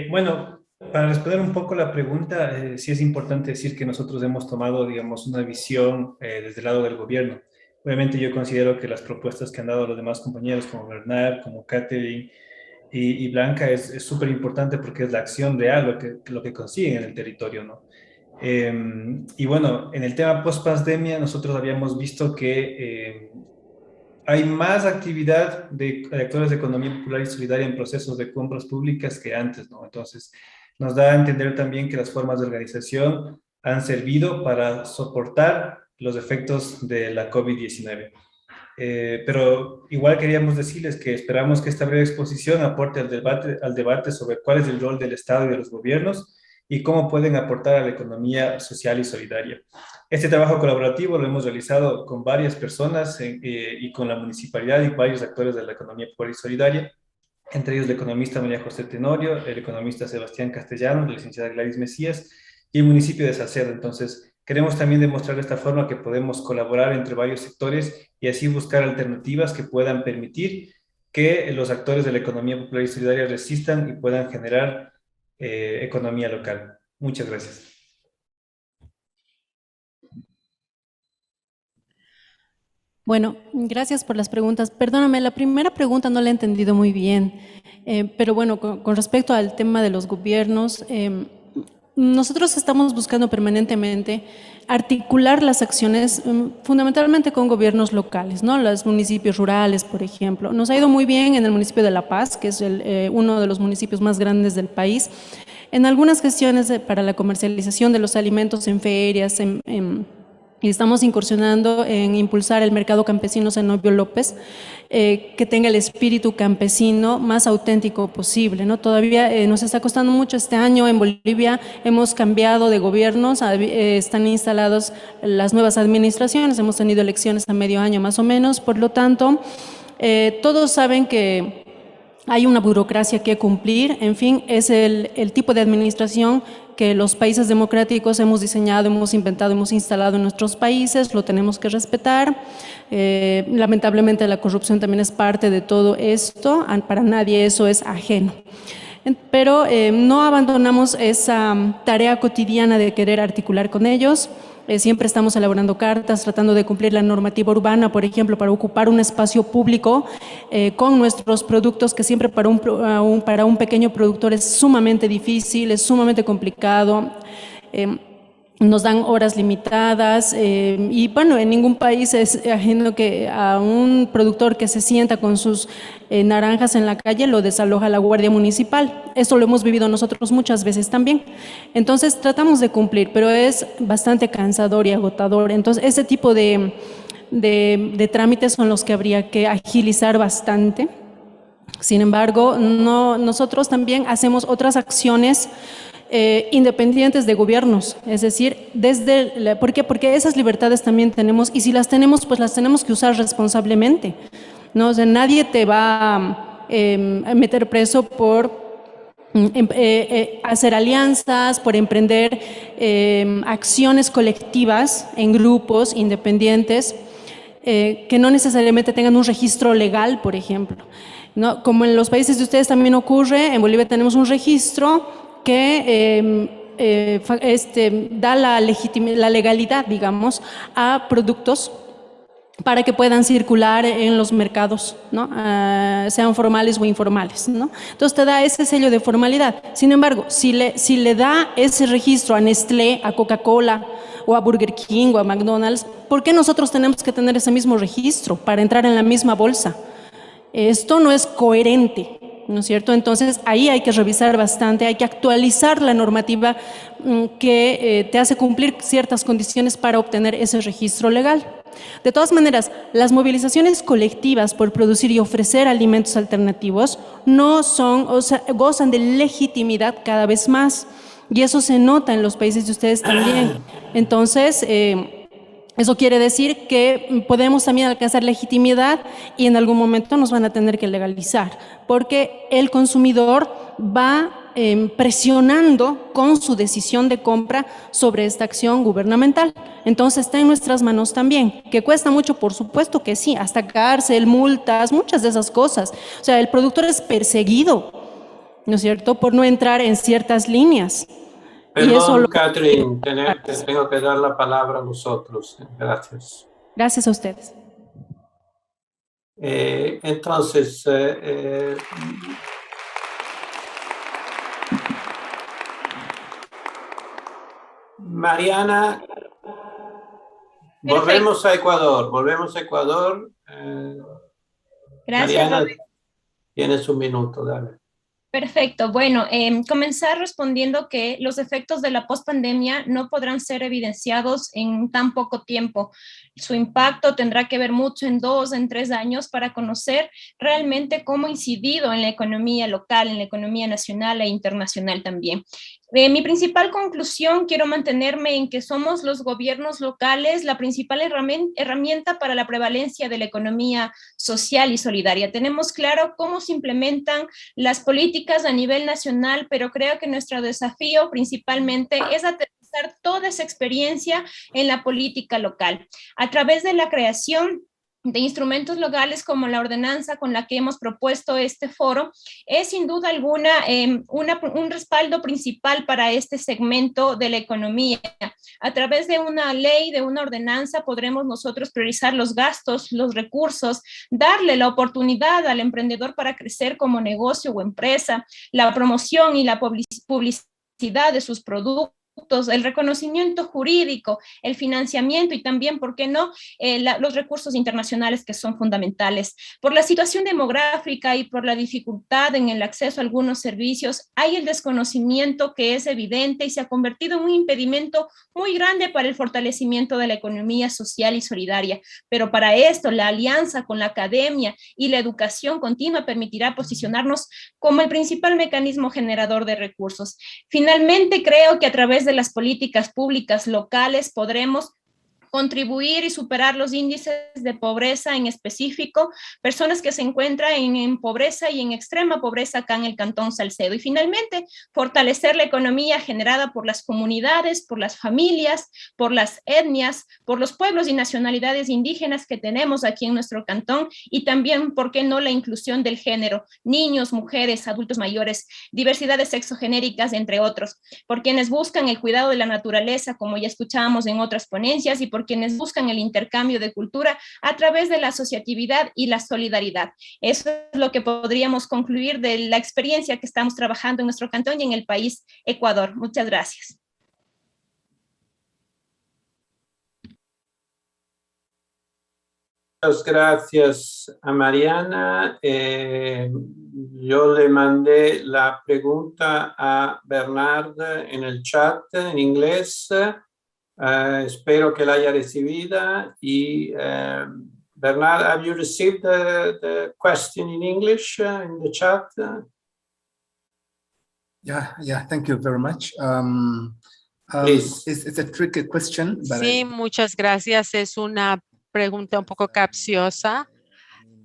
Bueno, para responder un poco la pregunta, sí es importante decir que nosotros hemos tomado, digamos, una visión desde el lado del gobierno. Obviamente yo considero que las propuestas que han dado los demás compañeros, como Bernard, como Catherine y Blanca, es súper importante porque es la acción real lo que consiguen en el territorio, ¿no? Y bueno, en el tema post-pandemia nosotros habíamos visto que hay más actividad de actores de economía popular y solidaria en procesos de compras públicas que antes, ¿no? Entonces, nos da a entender también que las formas de organización han servido para soportar los efectos de la COVID-19. Pero igual queríamos decirles que esperamos que esta breve exposición aporte al debate sobre cuál es el rol del Estado y de los gobiernos y cómo pueden aportar a la economía social y solidaria. Este trabajo colaborativo lo hemos realizado con varias personas y con la municipalidad y varios actores de la economía popular y solidaria, entre ellos la economista María José Tenorio, el economista Sebastián Castellano, la licenciada Gladys Mesías y el municipio de Salcedo. Entonces, queremos también demostrar de esta forma que podemos colaborar entre varios sectores y así buscar alternativas que puedan permitir que los actores de la economía popular y solidaria resistan y puedan generar economía local. Muchas gracias. Bueno, gracias por las preguntas. Perdóname, la primera pregunta no la he entendido muy bien, pero bueno, con respecto al tema de los gobiernos, nosotros estamos buscando permanentemente articular las acciones fundamentalmente con gobiernos locales, ¿no? Los municipios rurales, por ejemplo. Nos ha ido muy bien en el municipio de La Paz, que es uno de los municipios más grandes del país, en algunas gestiones para la comercialización de los alimentos en ferias, y estamos incursionando en impulsar el mercado campesino Zenobio López, que tenga el espíritu campesino más auténtico posible, ¿no? Todavía nos está costando mucho este año. En Bolivia hemos cambiado de gobiernos, están instaladas las nuevas administraciones, hemos tenido elecciones a medio año más o menos, por lo tanto, todos saben que hay una burocracia que cumplir. En fin, es el tipo de administración que los países democráticos hemos diseñado, hemos inventado, hemos instalado en nuestros países, lo tenemos que respetar. Lamentablemente la corrupción también es parte de todo esto, para nadie eso es ajeno. Pero no abandonamos esa tarea cotidiana de querer articular con ellos. Siempre estamos elaborando cartas, tratando de cumplir la normativa urbana, por ejemplo, para ocupar un espacio público con nuestros productos, que siempre para un pequeño productor es sumamente difícil, es sumamente complicado. Nos dan horas limitadas y bueno, en ningún país es ajeno que a un productor que se sienta con sus naranjas en la calle lo desaloja la Guardia Municipal. Esto lo hemos vivido nosotros muchas veces también. Entonces tratamos de cumplir, pero es bastante cansador y agotador. Entonces ese tipo de trámites son los que habría que agilizar bastante. Sin embargo, nosotros también hacemos otras acciones independientes de gobiernos, es decir, ¿por qué? Porque esas libertades también tenemos, y si las tenemos, pues las tenemos que usar responsablemente, ¿no? O sea, nadie te va a meter preso por hacer alianzas, por emprender acciones colectivas en grupos independientes que no necesariamente tengan un registro legal, por ejemplo, ¿no? Como en los países de ustedes también ocurre, en Bolivia tenemos un registro que da la legalidad, digamos, a productos para que puedan circular en los mercados, ¿no? Sean formales o informales, ¿no? Entonces te da ese sello de formalidad. Sin embargo, si le da ese registro a Nestlé, a Coca-Cola o a Burger King o a McDonald's, ¿por qué nosotros tenemos que tener ese mismo registro para entrar en la misma bolsa? Esto no es coherente, ¿no es cierto? Entonces ahí hay que revisar bastante, hay que actualizar la normativa que te hace cumplir ciertas condiciones para obtener ese registro legal. De todas maneras, las movilizaciones colectivas por producir y ofrecer alimentos alternativos no son, o sea, gozan de legitimidad cada vez más, y eso se nota en los países de ustedes también. Entonces, eso quiere decir que podemos también alcanzar legitimidad y en algún momento nos van a tener que legalizar, porque el consumidor va presionando con su decisión de compra sobre esta acción gubernamental. Entonces está en nuestras manos también. ¿Que cuesta mucho? Por supuesto que sí, hasta cárcel, multas, muchas de esas cosas. O sea, el productor es perseguido, ¿no es cierto?, por no entrar en ciertas líneas. Perdón, Y eso lo... Catherine, tengo que dar la palabra a vosotros. Gracias. Gracias a ustedes. Entonces, Mariana, volvemos a Ecuador. Gracias, Mariana, Rodrigo. tienes un minuto, dale. Perfecto. Bueno, comenzar respondiendo que los efectos de la pospandemia no podrán ser evidenciados en tan poco tiempo. Su impacto tendrá que ver mucho en 2, en 3 años para conocer realmente cómo ha incidido en la economía local, en la economía nacional e internacional también. Mi principal conclusión, quiero mantenerme en que somos los gobiernos locales la principal herramienta para la prevalencia de la economía social y solidaria. Tenemos claro cómo se implementan las políticas a nivel nacional, pero creo que nuestro desafío principalmente es aterrizar toda esa experiencia en la política local a través de la creación de instrumentos locales como la ordenanza con la que hemos propuesto este foro, es sin duda alguna un respaldo principal para este segmento de la economía. A través de una ley, de una ordenanza, podremos nosotros priorizar los gastos, los recursos, darle la oportunidad al emprendedor para crecer como negocio o empresa, la promoción y la publicidad de sus productos, el reconocimiento jurídico, el financiamiento y también, ¿por qué no?, los recursos internacionales que son fundamentales. Por la situación demográfica y por la dificultad en el acceso a algunos servicios, hay el desconocimiento que es evidente y se ha convertido en un impedimento muy grande para el fortalecimiento de la economía social y solidaria. Pero para esto, la alianza con la academia y la educación continua permitirá posicionarnos como el principal mecanismo generador de recursos. Finalmente, creo que a través de las políticas públicas locales podremos contribuir y superar los índices de pobreza en específico, personas que se encuentran en pobreza y en extrema pobreza acá en el Cantón Salcedo. Y finalmente, fortalecer la economía generada por las comunidades, por las familias, por las etnias, por los pueblos y nacionalidades indígenas que tenemos aquí en nuestro cantón y también, ¿por qué no?, la inclusión del género, niños, mujeres, adultos mayores, diversidades sexogenéricas, entre otros, por quienes buscan el cuidado de la naturaleza, como ya escuchábamos en otras ponencias, y por quienes buscan el intercambio de cultura a través de la asociatividad y la solidaridad. Eso es lo que podríamos concluir de la experiencia que estamos trabajando en nuestro cantón y en el país Ecuador. Muchas gracias. Muchas gracias a Mariana. Yo le mandé la pregunta a Bernard en el chat en inglés. Espero que la haya recibida. Y Bernard, have you received the question in English in the chat? Yeah, thank you very much. It's a tricky question. Sí, muchas gracias. Es una pregunta un poco capciosa,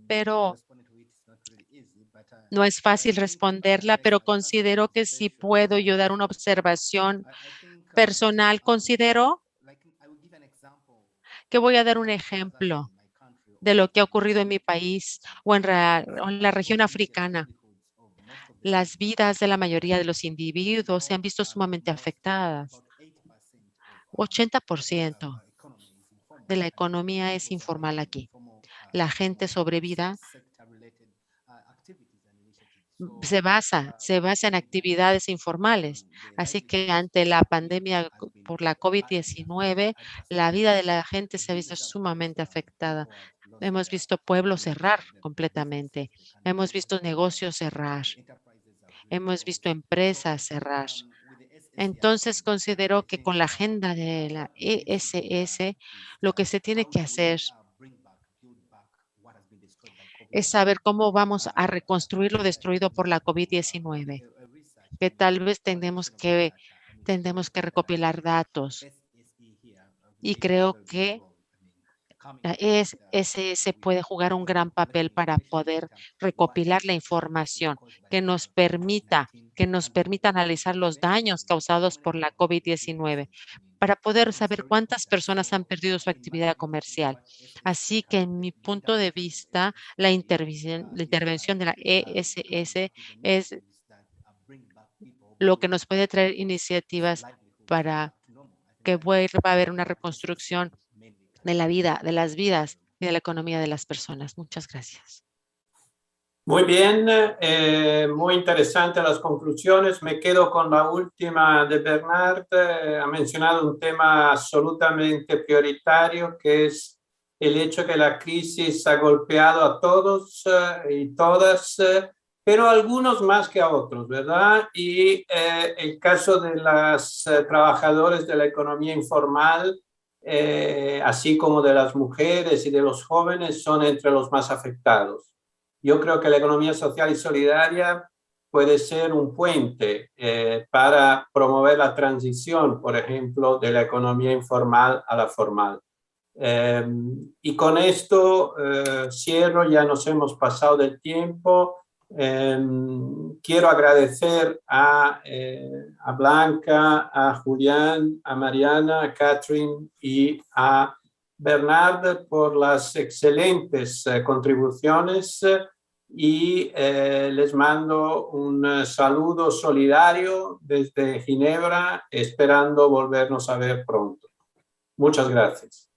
pero no es fácil responderla, pero considero que si puedo yo dar una observación personal, considero que voy a dar un ejemplo de lo que ha ocurrido en mi país o en la región africana. Las vidas de la mayoría de los individuos se han visto sumamente afectadas. 80% de la economía es informal aquí. La gente sobrevida se basa en actividades informales. Así que ante la pandemia por la COVID-19, la vida de la gente se ha visto sumamente afectada. Hemos visto pueblos cerrar completamente. Hemos visto negocios cerrar. Hemos visto empresas cerrar. Entonces, considero que con la agenda de la ESS, lo que se tiene que hacer es saber cómo vamos a reconstruir lo destruido por la COVID-19, que tal vez tendremos que recopilar datos. Y creo que La ESS puede jugar un gran papel para poder recopilar la información que nos permita analizar los daños causados por la COVID-19, para poder saber cuántas personas han perdido su actividad comercial. Así que, en mi punto de vista, la intervención de la ESS es lo que nos puede traer iniciativas para que vuelva a haber una reconstrucción de la vida, de las vidas y de la economía de las personas. Muchas gracias. Muy bien, muy interesantes las conclusiones. Me quedo con la última de Bernard. Ha mencionado un tema absolutamente prioritario, que es el hecho que la crisis ha golpeado a todos y todas, pero a algunos más que a otros, ¿verdad? Y el caso de los trabajadores de la economía informal, así como de las mujeres y de los jóvenes, son entre los más afectados. Yo creo que la economía social y solidaria puede ser un puente para promover la transición, por ejemplo, de la economía informal a la formal. Y con esto cierro, ya nos hemos pasado del tiempo. Quiero agradecer a Blanca, a Julián, a Mariana, a Catherine y a Bernard por las excelentes contribuciones y les mando un saludo solidario desde Ginebra, esperando volvernos a ver pronto. Muchas gracias.